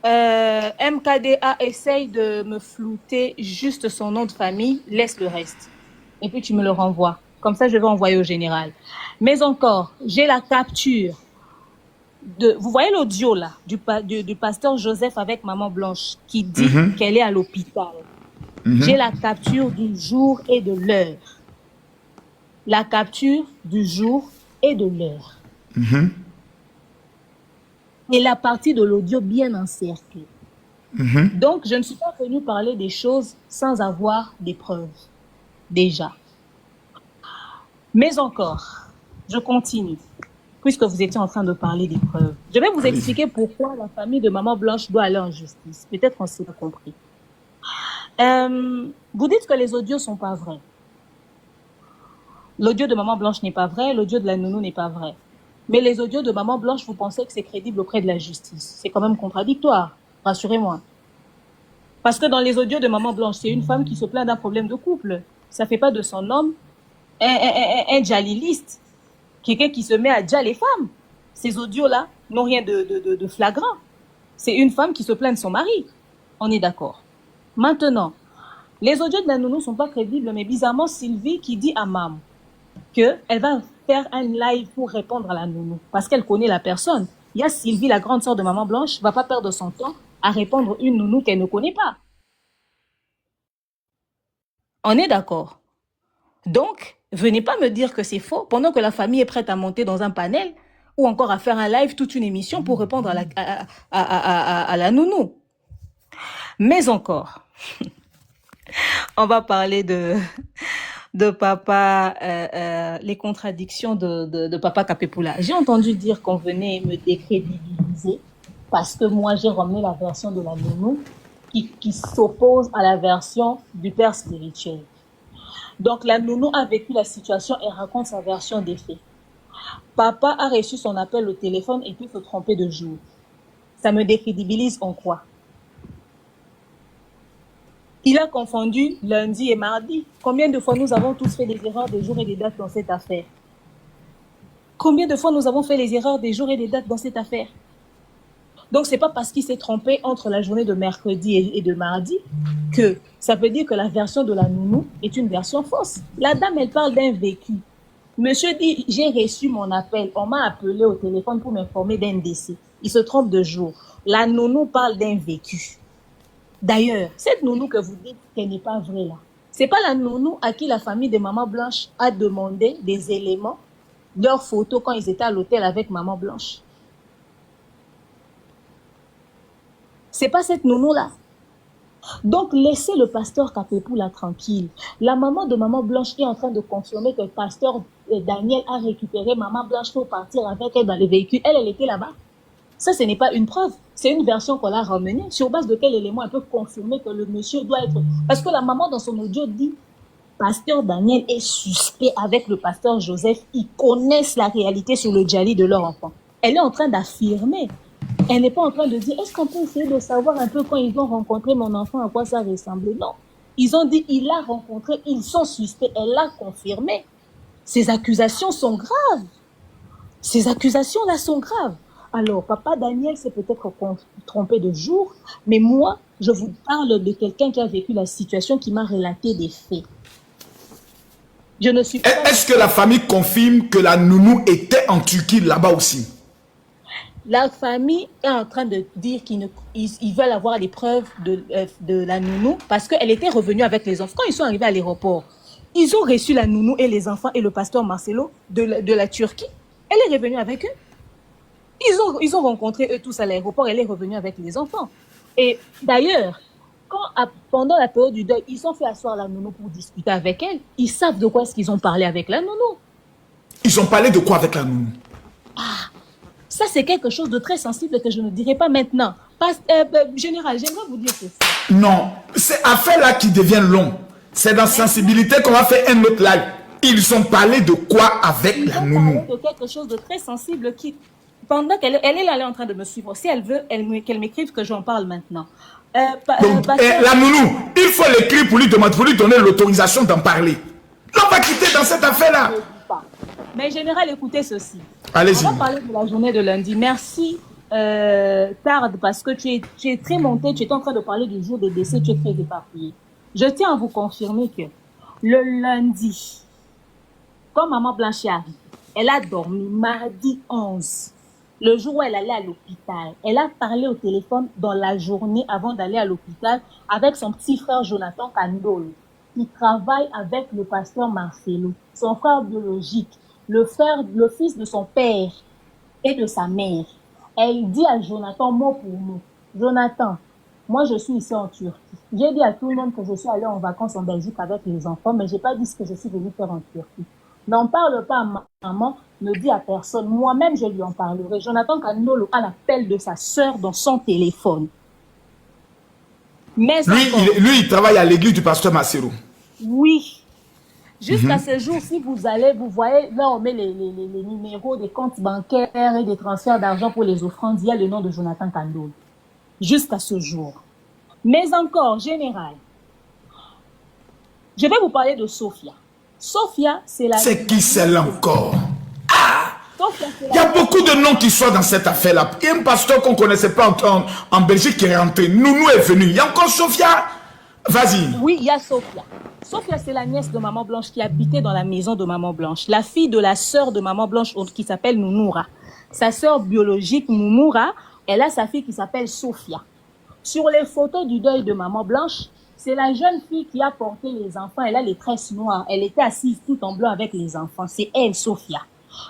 MKDA essaye de me flouter juste son nom de famille, laisse le reste. Et puis tu me le renvoies. Comme ça, je vais envoyer au général. Mais encore, j'ai la capture de... Vous voyez l'audio là, du pasteur Joseph avec Maman Blanche qui dit qu'elle est à l'hôpital. J'ai la capture du jour et de l'heure. La capture du jour et de l'heure. Et la partie de l'audio bien encerclée. Donc, je ne suis pas venue parler des choses sans avoir des preuves. Déjà. Mais encore, je continue. Puisque vous étiez en train de parler des preuves. Je vais vous expliquer pourquoi la famille de Maman Blanche doit aller en justice. Peut-être qu'on s'est pas compris. Vous dites que les audios sont pas vrais. L'audio de Maman Blanche n'est pas vrai, l'audio de la nounou n'est pas vrai. Mais les audios de Maman Blanche, vous pensez que c'est crédible auprès de la justice. C'est quand même contradictoire, rassurez-moi. Parce que dans les audios de Maman Blanche, c'est une femme qui se plaint d'un problème de couple. Ça fait pas de son homme un djaliliste, quelqu'un qui se met à djal les femmes. Ces audios-là n'ont rien de flagrant. C'est une femme qui se plaint de son mari. On est d'accord. Maintenant, les audios de la nounou sont pas crédibles, mais bizarrement, Sylvie qui dit à Mam qu'elle va faire un live pour répondre à la nounou, parce qu'elle connaît la personne. Il y a Sylvie, la grande sœur de Maman Blanche, va pas perdre son temps à répondre une nounou qu'elle ne connaît pas. On est d'accord. Donc, venez pas me dire que c'est faux, pendant que la famille est prête à monter dans un panel, ou encore à faire un live, toute une émission pour répondre à la nounou. Mais encore, on va parler de papa, les contradictions de papa Capepula. J'ai entendu dire qu'on venait me décrédibiliser parce que moi j'ai ramené la version de la nounou qui s'oppose à la version du père spirituel. Donc la nounou a vécu la situation et raconte sa version des faits. Papa a reçu son appel au téléphone et puis se tromper de jour. Ça me décrédibilise en quoi? Il a confondu lundi et mardi. Combien de fois nous avons tous fait des erreurs des jours et des dates dans cette affaire? Combien de fois nous avons fait les erreurs des jours et des dates dans cette affaire? Donc, c'est pas parce qu'il s'est trompé entre la journée de mercredi et de mardi que ça veut dire que la version de la nounou est une version fausse. La dame, elle parle d'un vécu. Monsieur dit, j'ai reçu mon appel. On m'a appelé au téléphone pour m'informer d'un décès. Il se trompe de jour. La nounou parle d'un vécu. D'ailleurs, cette nounou que vous dites qu'elle n'est pas vraie là, c'est pas la nounou à qui la famille de Maman Blanche a demandé des éléments, leurs photos quand ils étaient à l'hôtel avec Maman Blanche. C'est pas cette nounou là. Donc laissez le pasteur Capepula tranquille. La maman de Maman Blanche est en train de confirmer que le pasteur Daniel a récupéré Maman Blanche pour partir avec elle dans le véhicule. Elle était là-bas. Ça, ce n'est pas une preuve. C'est une version qu'on a ramenée. Sur base de quel élément elle peut confirmer que le monsieur doit être... Parce que la maman, dans son audio, dit pasteur Daniel est suspect avec le pasteur Joseph. Ils connaissent la réalité sur le djali de leur enfant. Elle est en train d'affirmer. Elle n'est pas en train de dire, est-ce qu'on peut essayer de savoir un peu quand ils ont rencontré mon enfant, à quoi ça ressemblait? Non. Ils ont dit, il l'a rencontré, ils sont suspects. Elle l'a confirmé. Ces accusations sont graves. Ces accusations-là sont graves. Alors, papa Daniel s'est peut-être trompé de jour, mais moi, je vous parle de quelqu'un qui a vécu la situation, qui m'a relaté des faits. Je ne suis pas... Est-ce que la famille confirme que la nounou était en Turquie là-bas aussi? La famille est en train de dire qu'ils veulent avoir les preuves de la nounou parce qu'elle était revenue avec les enfants. Quand ils sont arrivés à l'aéroport, ils ont reçu la nounou et les enfants et le pasteur Marcelo de la Turquie. Elle est revenue avec eux. Ils ont rencontré eux tous à l'aéroport. Elle est revenue avec les enfants. Et d'ailleurs, pendant la période du deuil, ils ont fait asseoir la nounou pour discuter avec elle. Ils savent de quoi est-ce qu'ils ont parlé avec la nounou. Ils ont parlé de quoi avec la nounou? Ça, c'est quelque chose de très sensible que je ne dirai pas maintenant. Général, j'aimerais vous dire ceci. Non, c'est affaire-là qui devient long. C'est dans sensibilité qu'on va faire un autre live. Ils ont parlé de quoi avec la nounou? De quelque chose de très sensible qui... Pendant qu'elle est là, elle est en train de me suivre. Si elle veut, qu'elle m'écrive que j'en parle maintenant. Donc, pasteur, la nounou, il faut l'écrire pour lui demander, pour lui donner l'autorisation d'en parler. On va quitter dans cette affaire-là. mais général, écoutez ceci. Allez-y. On va parler de la journée de lundi. Merci, Tarde, parce que tu es très monté, tu es en train de parler du jour des décès, tu es très éparpillé. Je tiens à vous confirmer que le lundi, quand Maman Blanche arrive, elle a dormi mardi 11. Le jour où elle allait à l'hôpital, elle a parlé au téléphone dans la journée avant d'aller à l'hôpital avec son petit frère Jonathan Kandol, qui travaille avec le pasteur Marcelo, son frère biologique, le fils de son père et de sa mère. Elle dit à Jonathan, mot pour mot, Jonathan, moi je suis ici en Turquie. J'ai dit à tout le monde que je suis allée en vacances en Belgique avec les enfants, mais j'ai pas dit ce que je suis venue faire en Turquie. N'en parle pas à maman, ne dis à personne. Moi-même, je lui en parlerai. Jonathan Kandolo a l'appel de sa sœur dans son téléphone. Mais lui, il travaille à l'église du pasteur Marcelo. Oui. Jusqu'à ce jour, si vous allez, vous voyez, là on met les numéros des comptes bancaires et des transferts d'argent pour les offrandes, il y a le nom de Jonathan Kandolo. Jusqu'à ce jour. Mais encore, général, je vais vous parler de Sophia. Sophia, c'est la... C'est qui celle-là encore? Sophia, il y a beaucoup de noms qui sont dans cette affaire-là. Il y a un pasteur qu'on ne connaissait pas en Belgique qui est rentré. Nounou est venu. Il y a encore Sophia. Vas-y. Oui, il y a Sophia. Sophia, c'est la nièce de Maman Blanche qui habitait dans la maison de Maman Blanche. La fille de la sœur de Maman Blanche qui s'appelle Nounoura. Sa sœur biologique, Nounoura, elle a sa fille qui s'appelle Sophia. Sur les photos du deuil de Maman Blanche, c'est la jeune fille qui a porté les enfants. Elle a les tresses noires. Elle était assise tout en blanc avec les enfants. C'est elle, Sophia.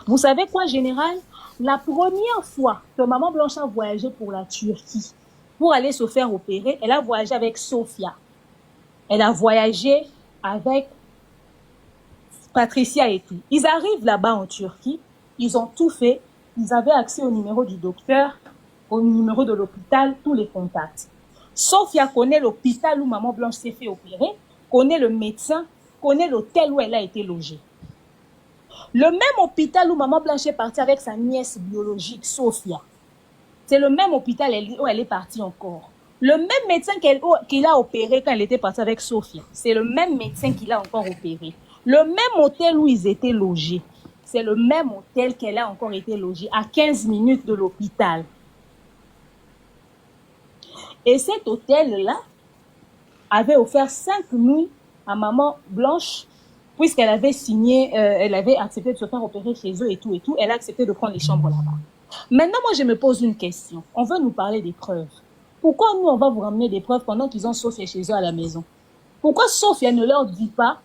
Vous savez quoi, général? La première fois que Maman Blanche a voyagé pour la Turquie, pour aller se faire opérer, elle a voyagé avec Sophia. Elle a voyagé avec Patricia et tout. Ils arrivent là-bas en Turquie. Ils ont tout fait. Ils avaient accès au numéro du docteur, au numéro de l'hôpital, tous les contacts. Sophia connaît l'hôpital où Maman Blanche s'est fait opérer, connaît le médecin, connaît l'hôtel où elle a été logée. Le même hôpital où Maman Blanche est partie avec sa nièce biologique, Sophia. C'est le même hôpital où elle est partie encore. Le même médecin qu'il a opéré quand elle était partie avec Sophia, c'est le même médecin qui l'a encore opéré. Le même hôtel où ils étaient logés, c'est le même hôtel qu'elle a encore été logée, à 15 minutes de l'hôpital. Et cet hôtel-là avait offert 5 nuits à Maman Blanche, puisqu'elle avait signé, elle avait accepté de se faire opérer chez eux et tout, elle a accepté de prendre les chambres là-bas. Maintenant, moi, je me pose une question. On veut nous parler des preuves. Pourquoi nous, on va vous ramener des preuves pendant qu'ils ont Sophia chez eux à la maison? Pourquoi Sophia ne leur dit pas,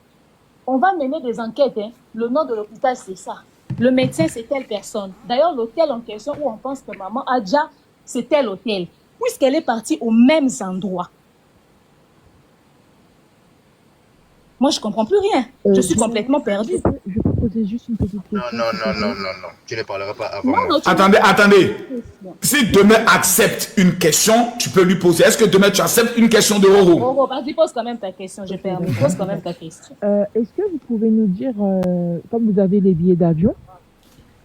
on va mener des enquêtes, hein. Le nom de l'hôpital, c'est ça. Le médecin, c'est telle personne. D'ailleurs, l'hôtel en question où on pense que maman Adja, c'est tel hôtel. Puisqu'elle est partie aux mêmes endroits. Moi, je ne comprends plus rien. Je suis complètement perdue. Je peux poser juste une petite question. Non. Tu ne parleras pas avant moi. Attendez. Si demain accepte une question, tu peux lui poser. Est-ce que demain tu acceptes une question de Roro? Roro, vas-y, pose quand même ta question. Je permets. Pose quand même ta question. Est-ce que vous pouvez nous dire, comme vous avez les billets d'avion,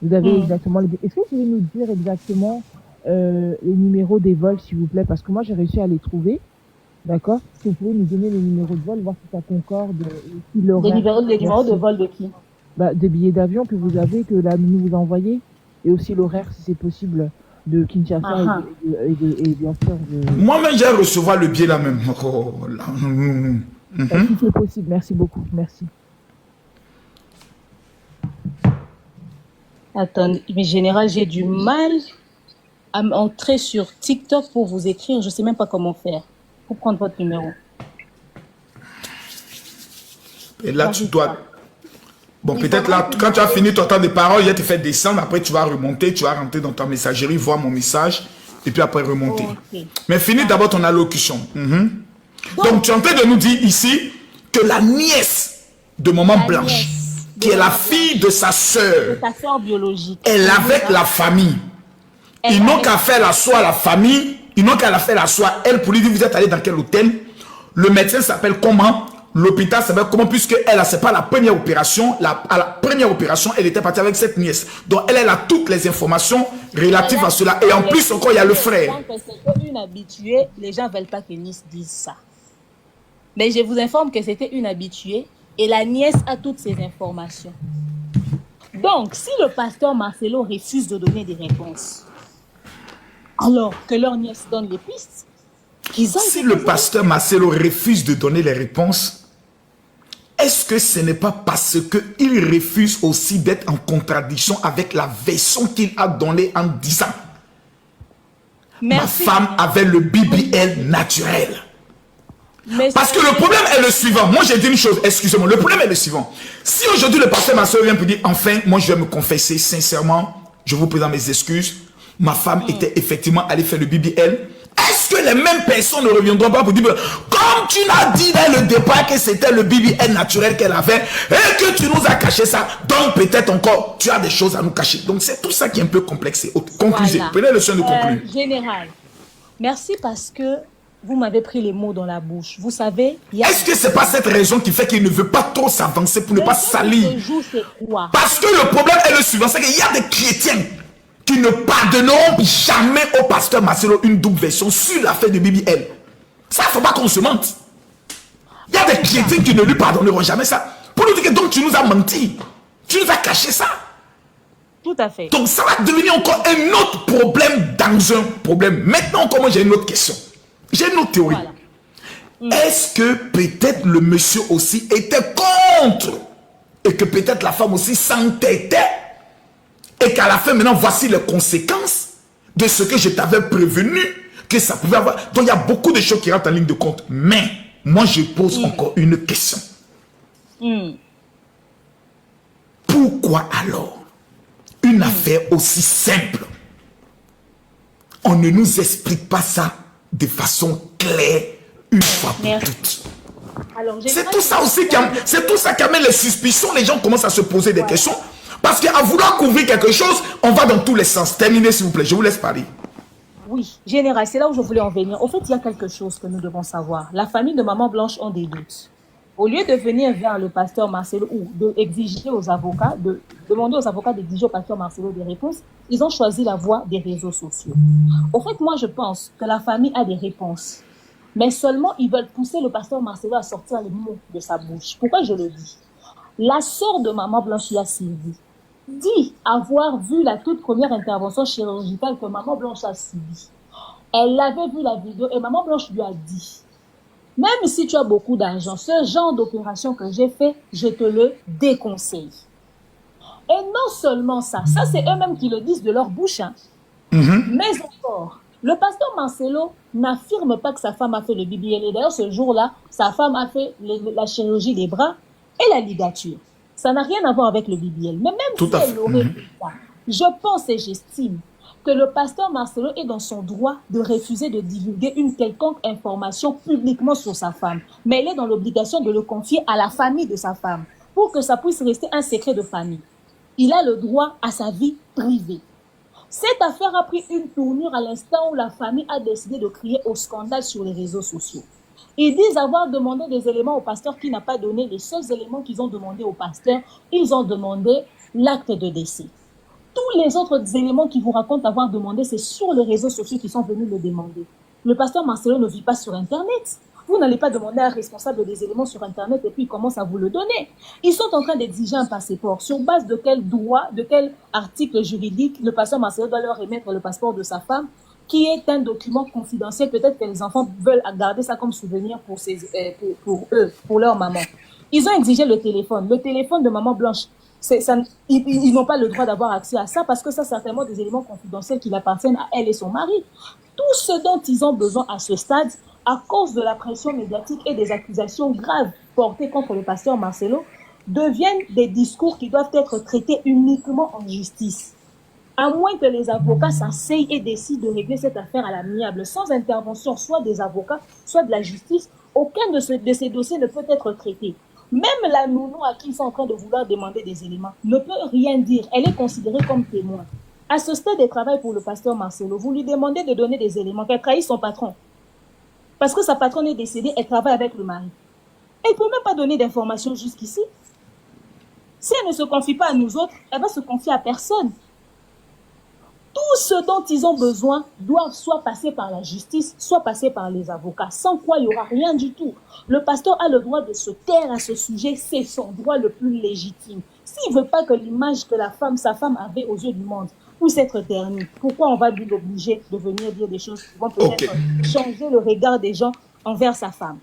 vous avez exactement les billets. Est-ce que vous pouvez nous dire exactement les numéros des vols, s'il vous plaît? Parce que moi, j'ai réussi à les trouver. D'accord? Si vous pouvez nous donner les numéros de vol, voir si ça concorde. Si Les numéros de vol de qui? Des billets d'avion que vous avez, que la nous vous a envoyé. Et aussi l'horaire, si c'est possible, de Kinshasa et bien sûr de... Moi-même, j'ai recevoir le billet là même. Si c'est possible, merci beaucoup. Merci. Attendez, mais général, j'ai du mal à entrer sur TikTok pour vous écrire. Je ne sais même pas comment faire. Pour prendre votre numéro. Et là, tu dois... Bon, peut-être là, quand tu as fini ton temps de parole, il te fait descendre. Après, tu vas remonter, tu vas rentrer dans ta messagerie, voir mon message, et puis après remonter. Okay. Mais finis d'abord ton allocution. Donc, tu es en train de nous dire ici que la nièce de Maman Blanche, qui est la fille de sa sœur, biologique, elle est avec la famille. Ils n'ont qu'à faire la soie à la famille. Ils n'ont qu'à la faire la soie. Elle, pour lui dire, vous êtes allé dans quel hôtel? Le médecin s'appelle comment? L'hôpital s'appelle comment? Puisque elle, c'est pas la première opération. À la première opération, elle était partie avec cette nièce. Donc, elle a toutes les informations relatives à cela. Et en plus, encore, il y a le frère. C'est une habituée, les gens ne veulent pas que Nice dise ça. Mais je vous informe que c'était une habituée et la nièce a toutes ces informations. Donc, si le pasteur Marcelo refuse de donner des réponses, alors que leur nièce donne les pistes, si le pasteur Marcelo refuse de donner les réponses, est-ce que ce n'est pas parce qu'il refuse aussi d'être en contradiction avec la version qu'il a donnée en disant ma femme avait le BBL naturel? Parce que le problème est le suivant. Moi, j'ai dit une chose, excusez-moi. Le problème est le suivant. Si aujourd'hui le pasteur Marcelo vient pour dire enfin, moi je vais me confesser sincèrement, je vous présente mes excuses. Ma femme était effectivement allée faire le BBL. Est-ce que les mêmes personnes ne reviendront pas pour dire comme tu l'as dit dès le départ que c'était le BBL naturel qu'elle avait et que tu nous as caché ça, donc peut-être encore tu as des choses à nous cacher. Donc c'est tout ça qui est un peu complexe. Conclusez. Voilà. Prenez le soin de conclure. Général, merci parce que vous m'avez pris les mots dans la bouche. Vous savez, est-ce que c'est pas cette raison qui fait qu'il ne veut pas trop s'avancer pour ne pas salir? Parce que le problème est le suivant, c'est qu'il y a des chrétiens qui ne pardonneront jamais au pasteur Marcelo une double version sur l'affaire de BBL. Ça, il ne faut pas qu'on se mente. Il y a des chrétiens qui ne lui pardonneront jamais ça. Pour nous dire que donc tu nous as menti. Tu nous as caché ça. Tout à fait. Donc ça va devenir encore un autre problème dans un problème. Maintenant, encore moi j'ai une autre question. J'ai une autre théorie. Voilà. Est-ce que peut-être le monsieur aussi était contre et que peut-être la femme aussi s'entêtait et qu'à la fin, maintenant, voici les conséquences de ce que je t'avais prévenu que ça pouvait avoir. Donc, il y a beaucoup de choses qui rentrent en ligne de compte. Mais, moi, je pose encore une question. Pourquoi alors une affaire aussi simple, on ne nous explique pas ça de façon claire une fois pour toutes? C'est tout ça aussi qui amène les suspicions. Les gens commencent à se poser des questions. Parce qu'à vouloir couvrir quelque chose, on va dans tous les sens. Terminez s'il vous plaît, je vous laisse parler. Oui, général, c'est là où je voulais en venir. Au fait, il y a quelque chose que nous devons savoir. La famille de Maman Blanche ont des doutes. Au lieu de venir vers le pasteur Marcelo ou d'exiger aux avocats, de demander aux avocats d'exiger au pasteur Marcelo des réponses, ils ont choisi la voie des réseaux sociaux. Au fait, moi, je pense que la famille a des réponses. Mais seulement, ils veulent pousser le pasteur Marcelo à sortir les mots de sa bouche. Pourquoi je le dis? La sœur de Maman Blanche, Sylvie, dit avoir vu la toute première intervention chirurgicale que Maman Blanche a subie. Elle avait vu la vidéo et Maman Blanche lui a dit, même si tu as beaucoup d'argent, ce genre d'opération que j'ai fait, je te le déconseille. Et non seulement ça, ça c'est eux-mêmes qui le disent de leur bouche, hein. Mais encore, le pasteur Marcelo n'affirme pas que sa femme a fait le BBL. Et d'ailleurs, ce jour-là, sa femme a fait la chirurgie des bras et la ligature. Ça n'a rien à voir avec le BBL. Mais même si elle aurait fait ça, je pense et j'estime que le pasteur Marcelo est dans son droit de refuser de divulguer une quelconque information publiquement sur sa femme. Mais il est dans l'obligation de le confier à la famille de sa femme pour que ça puisse rester un secret de famille. Il a le droit à sa vie privée. Cette affaire a pris une tournure à l'instant où la famille a décidé de crier au scandale sur les réseaux sociaux. Ils disent avoir demandé des éléments au pasteur qui n'a pas donné. Les seuls éléments qu'ils ont demandé au pasteur, ils ont demandé l'acte de décès. Tous les autres éléments qu'ils vous racontent avoir demandé, c'est sur les réseaux sociaux qu'ils sont venus le demander. Le pasteur Marcelo ne vit pas sur Internet. Vous n'allez pas demander à un responsable des éléments sur Internet et puis il commence à vous le donner. Ils sont en train d'exiger un passeport. Sur base de quel droit, de quel article juridique le pasteur Marcelo doit leur remettre le passeport de sa femme, qui est un document confidentiel. Peut-être que les enfants veulent garder ça comme souvenir pour eux, pour leur maman. Ils ont exigé le téléphone de Maman Blanche. Ils n'ont pas le droit d'avoir accès à ça parce que ça, c'est certainement des éléments confidentiels qui appartiennent à elle et son mari. Tout ce dont ils ont besoin à ce stade, à cause de la pression médiatique et des accusations graves portées contre le pasteur Marcelo, deviennent des discours qui doivent être traités uniquement en justice. À moins que les avocats s'asseyent et décident de régler cette affaire à l'amiable, sans intervention soit des avocats, soit de la justice, aucun de ces dossiers ne peut être traité. Même la nounou à qui ils sont en train de vouloir demander des éléments ne peut rien dire. Elle est considérée comme témoin. À ce stade de travail pour le pasteur Marcelo, vous lui demandez de donner des éléments, qu'elle trahit son patron. Parce que sa patronne est décédée, elle travaille avec le mari. Elle ne peut même pas donner d'informations jusqu'ici. Si elle ne se confie pas à nous autres, elle va se confier à personne. Tout ce dont ils ont besoin doivent soit passer par la justice, soit passer par les avocats, sans quoi il n'y aura rien du tout. Le pasteur a le droit de se taire à ce sujet, c'est son droit le plus légitime. S'il ne veut pas que l'image que sa femme avait aux yeux du monde puisse être ternie, pourquoi on va lui obliger de venir dire des choses qui vont peut-être changer le regard des gens envers sa femme?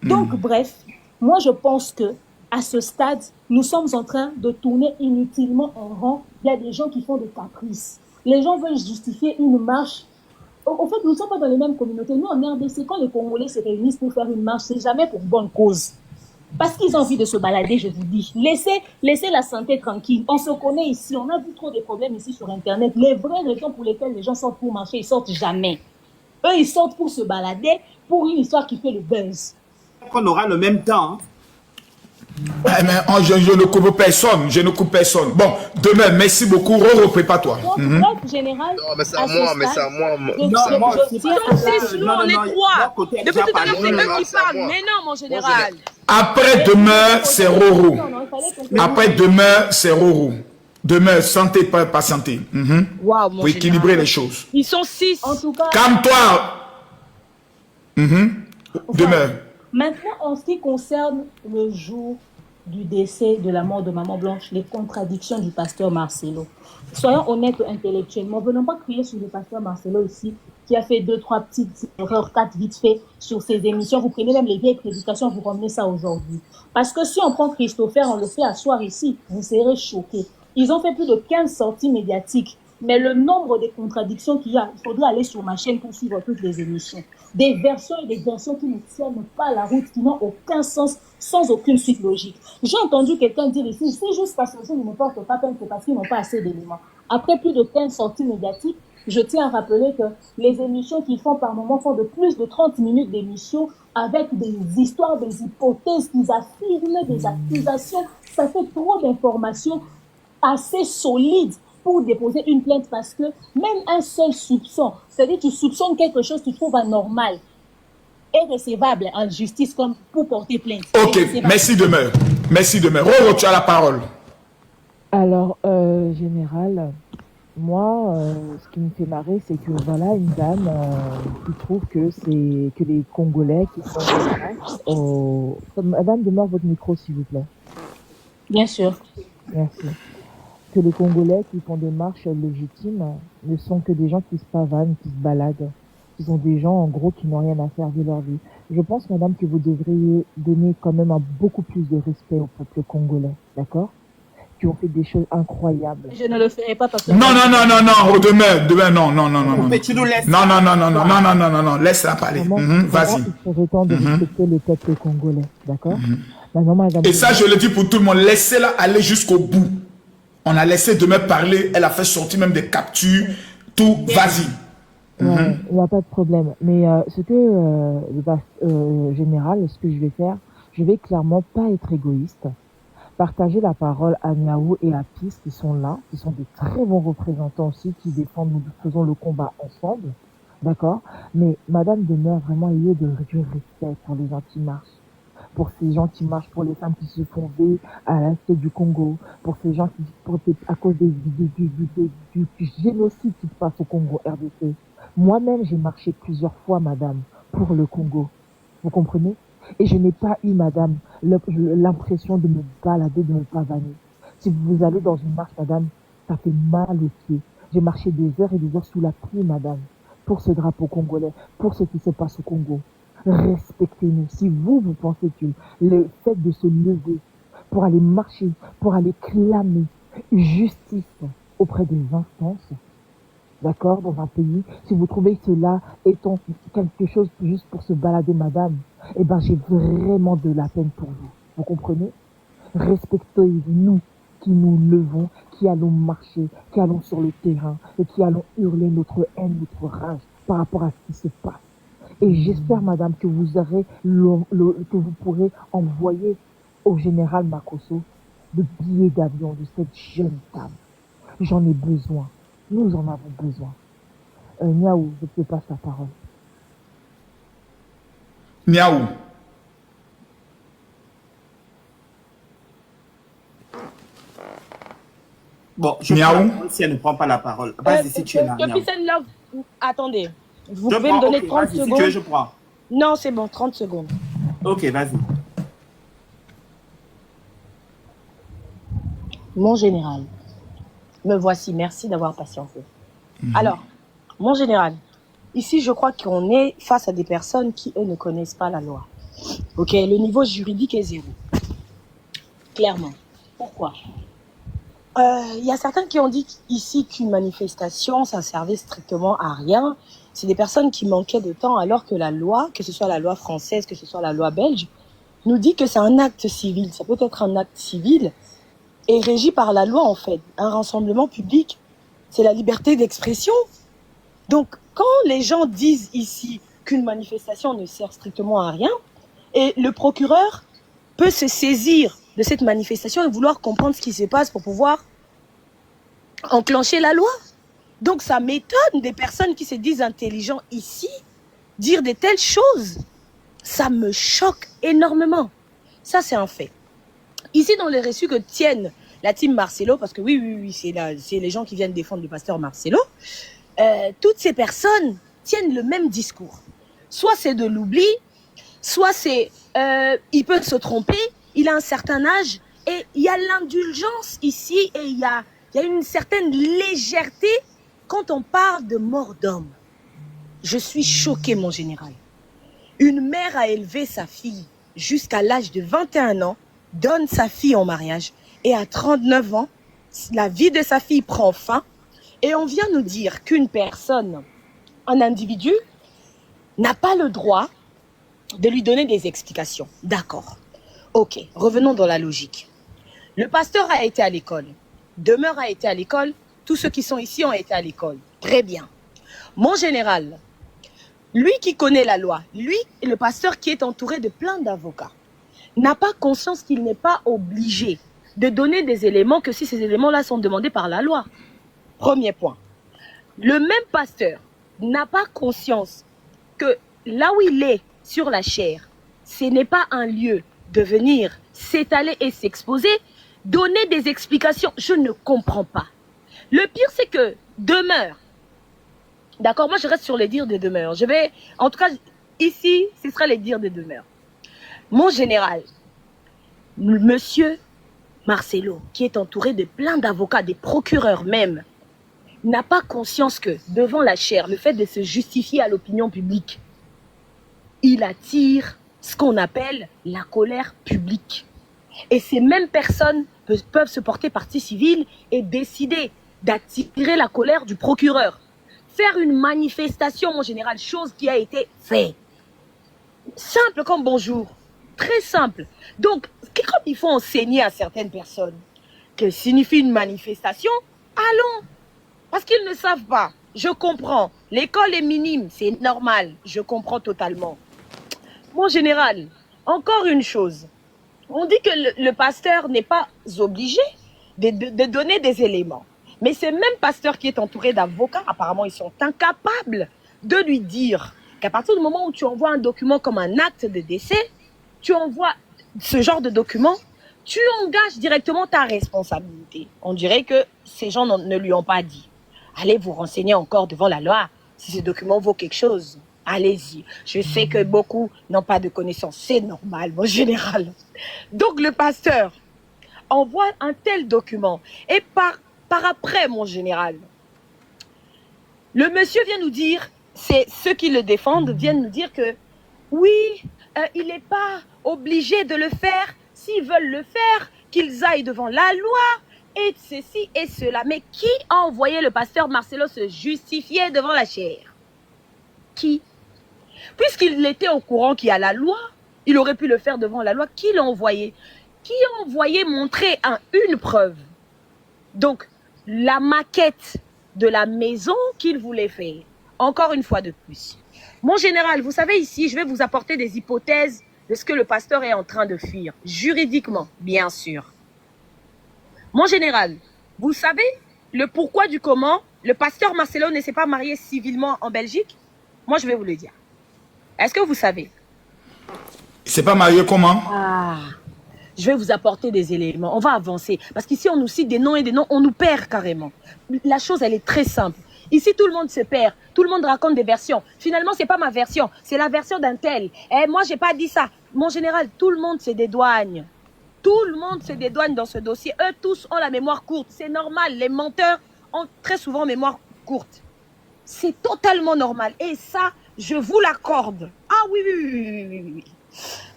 Donc, bref, moi je pense que à ce stade, nous sommes en train de tourner inutilement en rond. Il y a des gens qui font des caprices. Les gens veulent justifier une marche. En fait, nous ne sommes pas dans les mêmes communautés. Nous, en RDC, quand les Congolais se réunissent pour faire une marche, c'est jamais pour bonne cause. Parce qu'ils ont envie de se balader, je vous dis. Laissez la santé tranquille. On se connaît ici. On a vu trop de problèmes ici sur Internet. Les vraies raisons pour lesquelles les gens sortent pour marcher, ils sortent jamais. Eux, ils sortent pour se balader, pour une histoire qui fait le buzz. On aura le même temps. Hein. Mais je ne coupe personne, je ne coupe personne. Bon, demain, merci beaucoup. Roro, prépare-toi. Donc, général. Non, mais c'est à moi, mais c'est à moi. On est trois. Depuis tout à l'heure, c'est eux qui parlent. Mais non, mon général. Après demain, c'est Roro. Après demain, c'est Roro. Demain, santé, pas santé. Wow, pour équilibrer les choses. Ils sont 6. En tout cas. Calme-toi. Demain. Maintenant, en ce qui concerne le jour du décès, de la mort de Maman Blanche, les contradictions du pasteur Marcelo. Soyons honnêtes intellectuellement. Venons pas crier sur le pasteur Marcelo ici, qui a fait 2-3 petites erreurs, 4 vite fait sur ses émissions. Vous prenez même les vieilles prédications, vous ramenez ça aujourd'hui. Parce que si on prend Christopher, on le fait asseoir ici, vous serez choqués. Ils ont fait plus de 15 sorties médiatiques. Mais le nombre de contradictions qu'il y a, il faudrait aller sur ma chaîne pour suivre toutes les émissions. Des versions et des versions qui ne tiennent pas la route, qui n'ont aucun sens, sans aucune suite logique. J'ai entendu quelqu'un dire ici, c'est juste parce que je ne me porte pas plainte, c'est parce qu'ils n'ont pas assez d'éléments. Après plus de 15 sorties médiatiques, je tiens à rappeler que les émissions qu'ils font par moment font de plus de 30 minutes d'émission avec des histoires, des hypothèses qu'ils affirment, des accusations. Ça fait trop d'informations assez solides pour déposer une plainte parce que même un seul soupçon, c'est-à-dire tu soupçonnes quelque chose, tu trouves anormal, est recevable en justice comme pour porter plainte. Ok, merci demain. Merci demain. Roro, tu as la parole. Alors, général, moi, ce qui me fait marrer, c'est que voilà une dame qui trouve que c'est que les Congolais qui sont Madame, demeure votre micro, s'il vous plaît. Bien sûr. Merci. Que les Congolais qui font des marches légitimes ne sont que des gens qui se pavanent, qui se baladent. Ce sont des gens, en gros, qui n'ont rien à faire de leur vie. Je pense, madame, que vous devriez donner quand même beaucoup plus de respect au peuple congolais, d'accord? Qui ont fait des choses incroyables. Je ne le ferai pas parce que... Non, demain, non. Mais tu nous laisses. Non, laisse-la parler. Vas-y. Il serait temps de respecter le peuple congolais, d'accord? Madame, et ça, je le dis pour tout le monde, laissez-la aller jusqu'au bout. On a laissé demain parler, elle a fait sortir même des captures, tout, vas-y. Ouais, il n'y a pas de problème. Mais ce que, général, ce que je vais faire, je vais clairement pas être égoïste. Partager la parole à Niaou et à Pis qui sont là, qui sont des très bons représentants aussi, qui défendent, nous faisons le combat ensemble. D'accord? Mais Madame demeure vraiment ayez du respect pour les gens qui marchent. Pour ces gens qui marchent, pour les femmes qui se font veiller à l'est du Congo, pour ces gens qui, à cause du génocide qui se passe au Congo RDC. Moi-même, j'ai marché plusieurs fois, madame, pour le Congo. Vous comprenez? Et je n'ai pas eu, madame, l'impression de me balader, de me pavaner. Si vous allez dans une marche, madame, ça fait mal aux pieds. J'ai marché des heures et des heures sous la pluie, madame, pour ce drapeau congolais, pour ce qui se passe au Congo. Respectez-nous. Si vous pensez que le fait de se lever pour aller marcher, pour aller clamer justice auprès des instances, d'accord, dans un pays, si vous trouvez cela étant quelque chose juste pour se balader, madame, eh ben, j'ai vraiment de la peine pour vous. Vous comprenez? Respectez-nous qui nous levons, qui allons marcher, qui allons sur le terrain et qui allons hurler notre haine, notre rage par rapport à ce qui se passe. Et j'espère, madame, que vous aurez que vous pourrez envoyer au général Makosso le billet d'avion de cette jeune dame. J'en ai besoin. Nous en avons besoin. Niaou, je te passe la parole. Niaou. Bon, je prends la parole si elle ne prend pas la parole. Vas-y, si tu es là. Peace and Love, attendez. Vous Je pouvez prends, me donner ok, 30 vas-y, secondes. si tu veux, je prends. Non, c'est bon, 30 secondes. Ok, vas-y. Mon général, me voici, merci d'avoir patienté. Alors, mon général, ici, je crois qu'on est face à des personnes qui, eux, ne connaissent pas la loi. Ok, le niveau juridique est zéro. Clairement. Pourquoi? Il y a certains qui ont dit ici qu'une manifestation, ça servait strictement à rien. C'est des personnes qui manquaient de temps, alors que la loi, que ce soit la loi française, que ce soit la loi belge, nous dit que c'est un acte civil. Ça peut être un acte civil et régi par la loi, en fait. Un rassemblement public, c'est la liberté d'expression. Donc, quand les gens disent ici qu'une manifestation ne sert strictement à rien, et le procureur peut se saisir de cette manifestation et vouloir comprendre ce qui se passe pour pouvoir enclencher la loi. Donc, ça m'étonne des personnes qui se disent intelligents ici, dire de telles choses. Ça me choque énormément. Ça, c'est un fait. Ici, dans les reçus que tiennent la team Marcelo, parce que oui, c'est les gens qui viennent défendre le pasteur Marcelo, toutes ces personnes tiennent le même discours. Soit c'est de l'oubli, soit c'est il peut se tromper, il a un certain âge, et il y a l'indulgence ici, et il y a une certaine légèreté quand on parle de mort d'homme. Je suis choquée, mon général. Une mère a élevé sa fille jusqu'à l'âge de 21 ans, donne sa fille en mariage, et à 39 ans, la vie de sa fille prend fin, et on vient nous dire qu'une personne, un individu, n'a pas le droit de lui donner des explications. D'accord. Ok, revenons dans la logique. Le pasteur a été à l'école. Demeure a été à l'école. Tous ceux qui sont ici ont été à l'école. Très bien. Mon général, lui qui connaît la loi, lui, le pasteur qui est entouré de plein d'avocats, n'a pas conscience qu'il n'est pas obligé de donner des éléments que si ces éléments-là sont demandés par la loi. Premier point. Le même pasteur n'a pas conscience que là où il est sur la chair, ce n'est pas un lieu de venir s'étaler et s'exposer, donner des explications. Je ne comprends pas. Le pire, c'est que Demeure, d'accord, moi je reste sur les dires de Demeure. Je vais, en tout cas, ici, ce sera les dires de Demeure. Mon général, monsieur Marcelo, qui est entouré de plein d'avocats, des procureurs même, n'a pas conscience que, devant la chair, le fait de se justifier à l'opinion publique, il attire ce qu'on appelle la colère publique. Et ces mêmes personnes peuvent se porter partie civile et décider d'attirer la colère du procureur. Faire une manifestation, mon général, chose qui a été faite. Simple comme bonjour. Très simple. Donc, comme il faut enseigner à certaines personnes que signifie une manifestation, allons. Parce qu'ils ne savent pas. Je comprends. L'école est minime, c'est normal. Je comprends totalement. Mon général, encore une chose. On dit que le pasteur n'est pas obligé de donner des éléments. Mais ce même pasteur qui est entouré d'avocats, apparemment, ils sont incapables de lui dire qu'à partir du moment où tu envoies un document comme un acte de décès, tu envoies ce genre de document, tu engages directement ta responsabilité. On dirait que ces gens ne lui ont pas dit. Allez vous renseigner encore devant la loi si ce document vaut quelque chose. Allez-y. Je sais que beaucoup n'ont pas de connaissances. C'est normal, mon général. Donc, le pasteur envoie un tel document. Et par après, mon général, le monsieur vient nous dire, c'est ceux qui le défendent, viennent nous dire que oui, il n'est pas obligé de le faire. S'ils veulent le faire, qu'ils aillent devant la loi et ceci et cela. Mais qui a envoyé le pasteur Marcelo se justifier devant la chair? Qui? Puisqu'il était au courant qu'il y a la loi, il aurait pu le faire devant la loi. Qui l'a envoyé? Qui a envoyé montrer une preuve? Donc, la maquette de la maison qu'il voulait faire. Encore une fois de plus. Mon général, vous savez ici, je vais vous apporter des hypothèses de ce que le pasteur est en train de fuir. Juridiquement, bien sûr. Mon général, vous savez le pourquoi du comment le pasteur Marcelo ne s'est pas marié civilement en Belgique? Moi, je vais vous le dire. Est-ce que vous savez? Il ne s'est pas marié comment? Ah, Je vais vous apporter des éléments. On va avancer. Parce qu'ici, on nous cite des noms et des noms. On nous perd carrément. La chose, elle est très simple. Ici, tout le monde se perd. Tout le monde raconte des versions. Finalement, c'est pas ma version. C'est la version d'un tel. Eh, moi, j'ai pas dit ça. Mon général, tout le monde se dédouane. Tout le monde se dédouane dans ce dossier. Eux tous ont la mémoire courte. C'est normal. Les menteurs ont très souvent mémoire courte. C'est totalement normal. Et ça, je vous l'accorde. Ah oui, oui, oui, oui, oui, oui.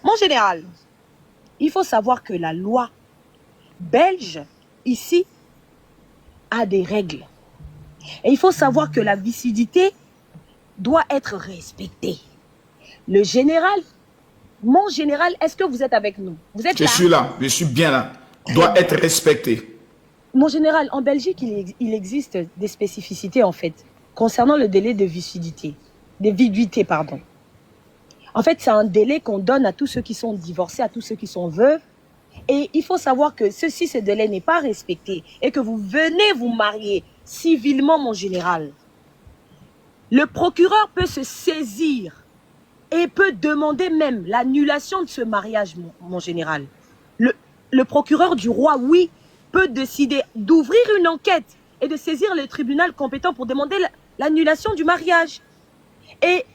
Mon général, il faut savoir que la loi belge, ici, a des règles. Et il faut savoir que la vicidité doit être respectée. Le général, mon général, est-ce que vous êtes avec nous? Vous êtes Je là? suis là, je suis bien là. Doit être respecté. Mon général, en Belgique, il existe des spécificités, en fait, concernant le délai de vicidité, de viduité, pardon. En fait, c'est un délai qu'on donne à tous ceux qui sont divorcés, à tous ceux qui sont veuves. Et il faut savoir que ce délai n'est pas respecté et que vous venez vous marier civilement, mon général, le procureur peut se saisir et peut demander même l'annulation de ce mariage, mon général. Le procureur du roi, oui, peut décider d'ouvrir une enquête et de saisir le tribunal compétent pour demander l'annulation du mariage. Et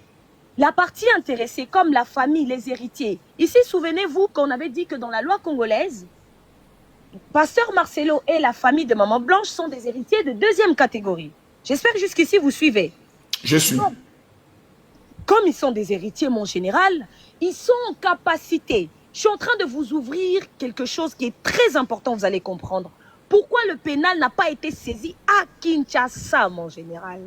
la partie intéressée, comme la famille, les héritiers. Ici, souvenez-vous qu'on avait dit que dans la loi congolaise, Pasteur Marcelo et la famille de Maman Blanche sont des héritiers de deuxième catégorie. J'espère que jusqu'ici, vous suivez. Je suis. Comme ils sont des héritiers, mon général, ils sont en capacité. Je suis en train de vous ouvrir quelque chose qui est très important, vous allez comprendre. Pourquoi le pénal n'a pas été saisi à Kinshasa, mon général?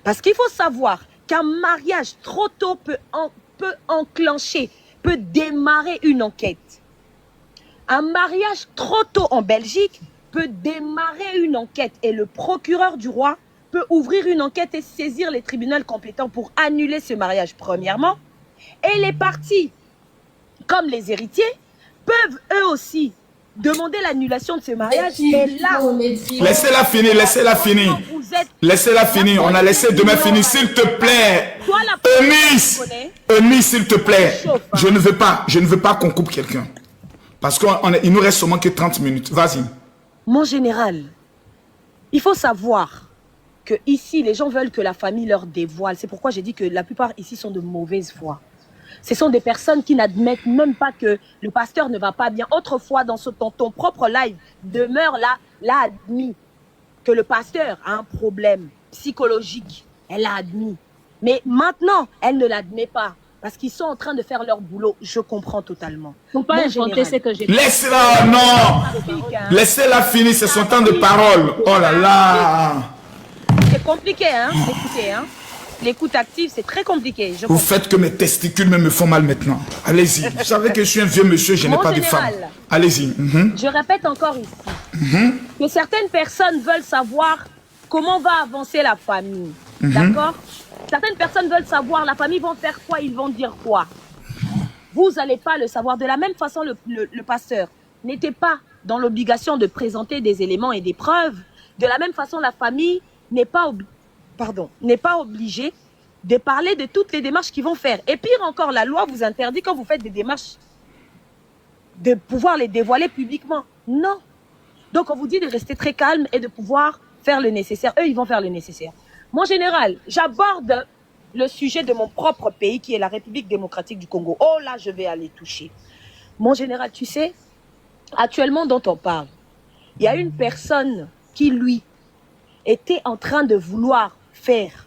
Parce qu'il faut savoir qu'un mariage trop tôt peut enclencher, peut démarrer une enquête. Un mariage trop tôt en Belgique peut démarrer une enquête et le procureur du roi peut ouvrir une enquête et saisir les tribunaux compétents pour annuler ce mariage, premièrement. Et les parties, comme les héritiers, peuvent eux aussi demander l'annulation de ce mariage. Et là, laissez-la finir, laissez-la finir. Laissez-la finir, on a laissé demain finir, s'il te plaît. Eunice, s'il te plaît. Je ne veux pas qu'on coupe quelqu'un. Parce qu'il nous reste seulement que 30 minutes. Vas-y. Mon général, il faut savoir que ici, les gens veulent que la famille leur dévoile. C'est pourquoi j'ai dit que la plupart ici sont de mauvaise foi. Ce sont des personnes qui n'admettent même pas que le pasteur ne va pas bien. Autrefois, dans ton propre live, demeure l'a admis que le pasteur a un problème psychologique. Elle l'a admis. Mais maintenant, elle ne l'admet pas. Parce qu'ils sont en train de faire leur boulot. Je comprends totalement. Faut pas inventer ce que j'ai dit. Laissez-la, non. Laissez-la finir, c'est son temps de parole. Oh là là. C'est compliqué, hein, d'écouter, hein. L'écoute active, c'est très compliqué. Vous faites que mes testicules me font mal maintenant. Allez-y. Vous savez que je suis un vieux monsieur, je n'ai pas de femme. Allez-y. Je répète encore ici que certaines personnes veulent savoir comment va avancer la famille. D'accord? Certaines personnes veulent savoir la famille vont faire quoi, ils vont dire quoi. Vous n'allez pas le savoir. De la même façon, le pasteur n'était pas dans l'obligation de présenter des éléments et des preuves. De la même façon, la famille n'est pas obligé de parler de toutes les démarches qu'ils vont faire. Et pire encore, la loi vous interdit quand vous faites des démarches de pouvoir les dévoiler publiquement. Non. Donc on vous dit de rester très calme et de pouvoir faire le nécessaire. Eux, ils vont faire le nécessaire. Mon général, j'aborde le sujet de mon propre pays qui est la République démocratique du Congo. Oh là, je vais aller toucher. Mon général, tu sais, actuellement dont on parle, il y a une personne qui, lui, était en train de vouloir faire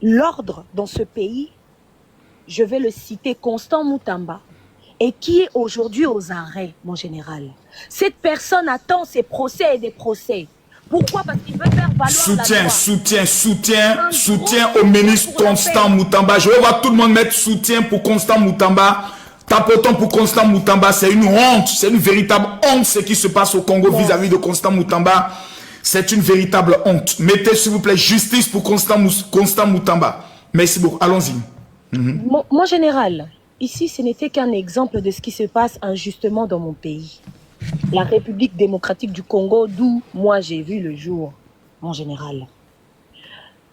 l'ordre dans ce pays, je vais le citer, Constant Moutamba, et qui est aujourd'hui aux arrêts, mon général. Cette personne attend ses procès et des procès. Pourquoi? Parce qu'il veut faire valoir soutien au ministre Constant Moutamba. Je vais voir tout le monde mettre soutien pour Constant Moutamba. Tapotons pour Constant Moutamba, c'est une honte, c'est une véritable honte ce qui se passe au Congo vis-à-vis de Constant Moutamba. C'est une véritable honte. Mettez s'il vous plaît justice pour Constant Moutamba. Merci beaucoup, allons-y. Mon général, ici ce n'était qu'un exemple de ce qui se passe injustement dans mon pays. La République démocratique du Congo, d'où moi j'ai vu le jour, mon général.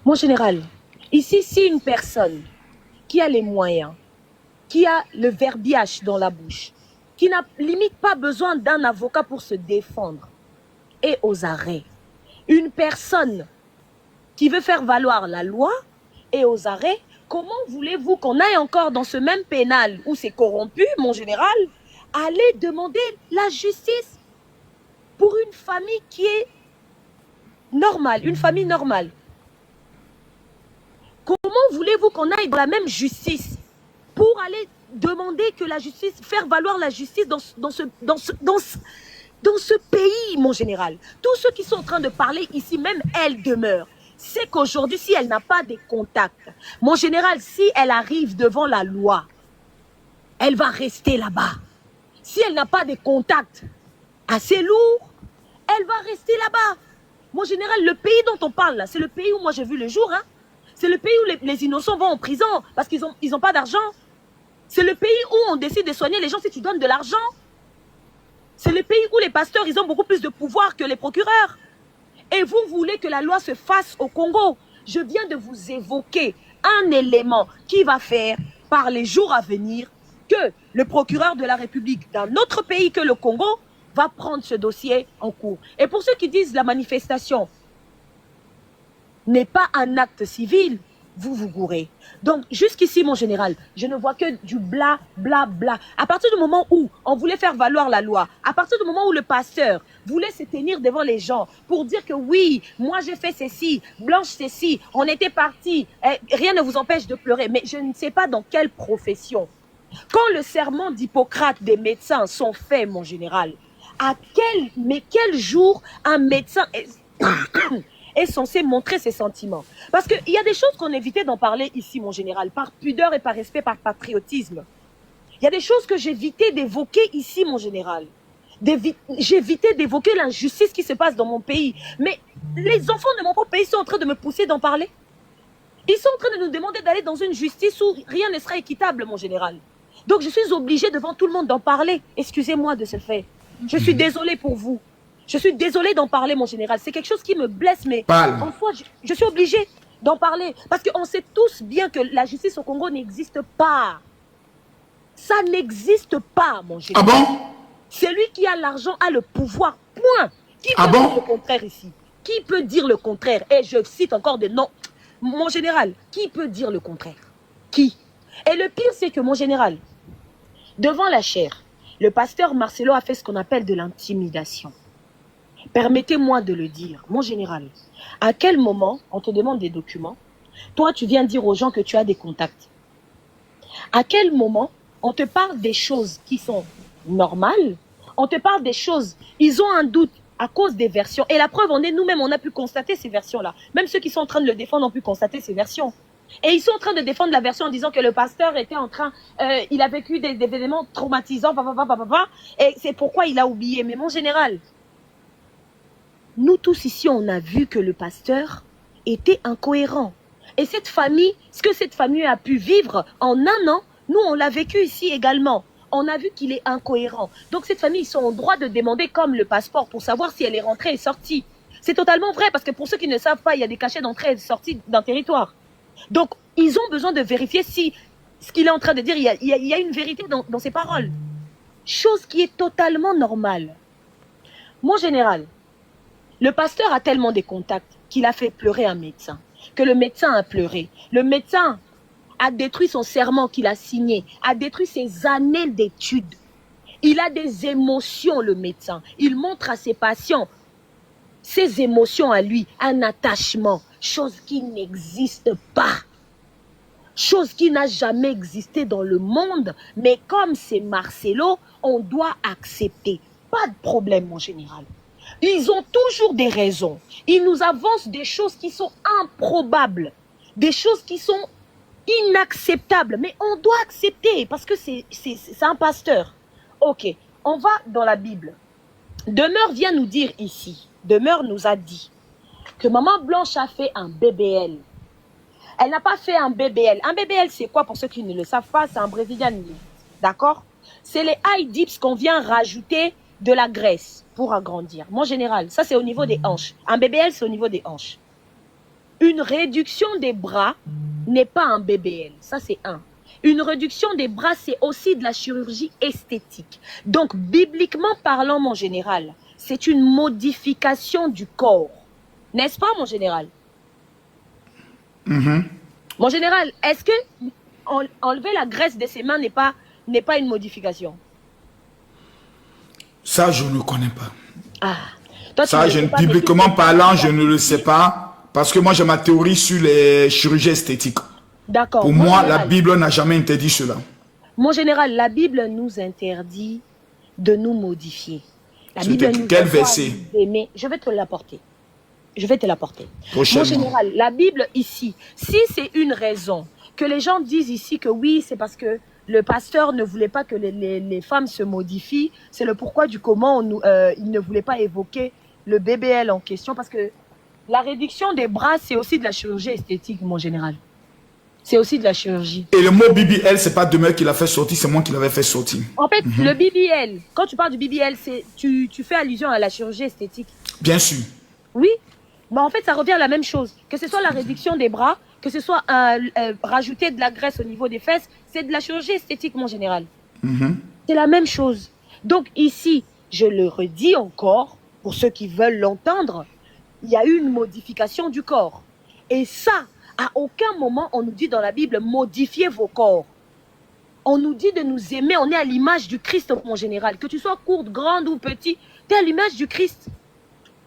Mon général, ici si une personne qui a les moyens qui a le verbiage dans la bouche, qui n'a limite pas besoin d'un avocat pour se défendre, est aux arrêts. Une personne qui veut faire valoir la loi est aux arrêts. Comment voulez-vous qu'on aille encore dans ce même pénal où c'est corrompu, mon général, aller demander la justice pour une famille qui est normale, une famille normale? Comment voulez-vous qu'on aille dans la même justice pour aller demander que la justice, faire valoir la justice dans ce pays, mon général? Tous ceux qui sont en train de parler ici, même elle demeure. C'est qu'aujourd'hui, si elle n'a pas de contacts, mon général, si elle arrive devant la loi, elle va rester là-bas. Si elle n'a pas de contacts assez lourds, elle va rester là-bas. Mon général, le pays dont on parle là, c'est le pays où moi j'ai vu le jour. Hein. C'est le pays où les innocents vont en prison parce qu'ils ont pas d'argent. C'est le pays où on décide de soigner les gens si tu donnes de l'argent. C'est le pays où les pasteurs, ils ont beaucoup plus de pouvoir que les procureurs. Et vous voulez que la loi se fasse au Congo. Je viens de vous évoquer un élément qui va faire, par les jours à venir, que le procureur de la République d'un autre pays que le Congo va prendre ce dossier en cours. Et pour ceux qui disent la manifestation n'est pas un acte civil, vous gourrez. Donc, jusqu'ici, mon général, je ne vois que du bla, bla, bla. À partir du moment où on voulait faire valoir la loi, à partir du moment où le pasteur voulait se tenir devant les gens pour dire que oui, moi j'ai fait ceci, Blanche ceci, on était partis, rien ne vous empêche de pleurer. Mais je ne sais pas dans quelle profession. Quand le serment d'Hippocrate des médecins sont faits, mon général, quel jour un médecin est censé montrer ses sentiments? Parce qu'il y a des choses qu'on évitait d'en parler ici, mon général, par pudeur et par respect, par patriotisme. Il y a des choses que j'évitais d'évoquer ici, mon général. J'évitais d'évoquer l'injustice qui se passe dans mon pays. Mais les enfants de mon propre pays sont en train de me pousser d'en parler. Ils sont en train de nous demander d'aller dans une justice où rien ne sera équitable, mon général. Donc je suis obligée devant tout le monde d'en parler. Excusez-moi de ce fait. Je suis désolée pour vous. Je suis désolée d'en parler, mon général. C'est quelque chose qui me blesse, mais en soi, je suis obligée d'en parler. Parce qu'on sait tous bien que la justice au Congo n'existe pas. Ça n'existe pas, mon général. Ah bon? Celui qui a l'argent a le pouvoir, point. Qui peut dire le contraire ici? Qui peut dire le contraire? Et je cite encore des noms. Mon général, qui peut dire le contraire? Qui? Et le pire, c'est que, mon général, devant la chair, le pasteur Marcelo a fait ce qu'on appelle de l'intimidation. Permettez-moi de le dire, mon général. À quel moment on te demande des documents? Toi, tu viens dire aux gens que tu as des contacts. À quel moment on te parle des choses qui sont normales? On te parle des choses, ils ont un doute à cause des versions. Et la preuve, nous-mêmes, on a pu constater ces versions-là. Même ceux qui sont en train de le défendre ont pu constater ces versions. Et ils sont en train de défendre la version en disant que le pasteur était en train, il a vécu des événements traumatisants, et c'est pourquoi il a oublié. Mais mon général, nous tous ici, on a vu que le pasteur était incohérent. Et cette famille, ce que cette famille a pu vivre en un an, nous, on l'a vécu ici également. On a vu qu'il est incohérent. Donc cette famille, ils sont en droit de demander comme le passeport pour savoir si elle est rentrée et sortie. C'est totalement vrai, parce que pour ceux qui ne savent pas, il y a des cachets d'entrée et de sortie d'un territoire. Donc, ils ont besoin de vérifier si ce qu'il est en train de dire, il y a une vérité dans ses paroles. Chose qui est totalement normale. Mon général, le pasteur a tellement de contacts qu'il a fait pleurer un médecin, que le médecin a pleuré. Le médecin a détruit son serment qu'il a signé, a détruit ses années d'études. Il a des émotions, le médecin. Il montre à ses patients ses émotions à lui, un attachement, chose qui n'existe pas. Chose qui n'a jamais existé dans le monde, mais comme c'est Marcelo, on doit accepter. Pas de problème, mon général. Ils ont toujours des raisons. Ils nous avancent des choses qui sont improbables, des choses qui sont inacceptables, mais on doit accepter parce que c'est un pasteur. Ok, on va dans la Bible. Demeure vient nous dire ici, Demeure nous a dit que Maman Blanche a fait un BBL. Elle n'a pas fait un BBL. Un BBL, c'est quoi pour ceux qui ne le savent pas? C'est un Brazilian Leaf. D'accord? C'est les high dips qu'on vient rajouter de la graisse pour agrandir. Mon général, ça c'est au niveau des hanches. Un BBL, c'est au niveau des hanches. Une réduction des bras n'est pas un BBL. Ça c'est un. Une réduction des bras, c'est aussi de la chirurgie esthétique. Donc, bibliquement parlant, mon général, c'est une modification du corps. N'est-ce pas, mon général? Mon général, est-ce que enlever la graisse de ses mains n'est pas une modification? Ça, je ne connais pas. Ah. Toi, ça, bibliquement parlant, je ne le sais pas. Parce que moi, j'ai ma théorie sur les chirurgies esthétiques. D'accord. Pour moi, général, la Bible n'a jamais interdit cela. Mon général, la Bible nous interdit de nous modifier. La Bible nous quel verset? Je vais te l'apporter. Je vais te l'apporter. Mon général, la Bible ici, si c'est une raison que les gens disent ici que oui, c'est parce que le pasteur ne voulait pas que les femmes se modifient, c'est le pourquoi du comment il ne voulait pas évoquer le BBL en question, parce que la réduction des bras, c'est aussi de la chirurgie esthétique, mon général. C'est aussi de la chirurgie. Et le mot BBL, c'est pas Demer qui l'a fait sortir, c'est moi qui l'avais fait sortir. En fait, le BBL, quand tu parles du BBL, tu fais allusion à la chirurgie esthétique. Bien sûr. Oui, mais en fait, ça revient à la même chose. Que ce soit la réduction des bras, que ce soit rajouter de la graisse au niveau des fesses, c'est de la chirurgie esthétique, mon général. C'est la même chose. Donc ici, je le redis encore, pour ceux qui veulent l'entendre, il y a eu une modification du corps. Et ça, à aucun moment, on nous dit dans la Bible, modifiez vos corps. On nous dit de nous aimer, on est à l'image du Christ, mon général. Que tu sois courte, grande ou petit, tu es à l'image du Christ.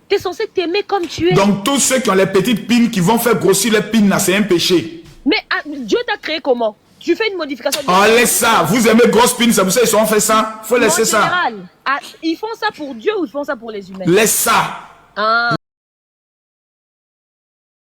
Tu es censé t'aimer comme tu es. Donc tous ceux qui ont les petites pines, qui vont faire grossir les pines, c'est un péché. Mais Dieu t'a créé comment? Tu fais une modification. Oh, laisse ça. Vous aimez grosses pines, c'est pour ça qu'ils ont fait ça. Faut laisser ça. Ils font ça pour Dieu ou ils font ça pour les humains? Laisse ça. Ah.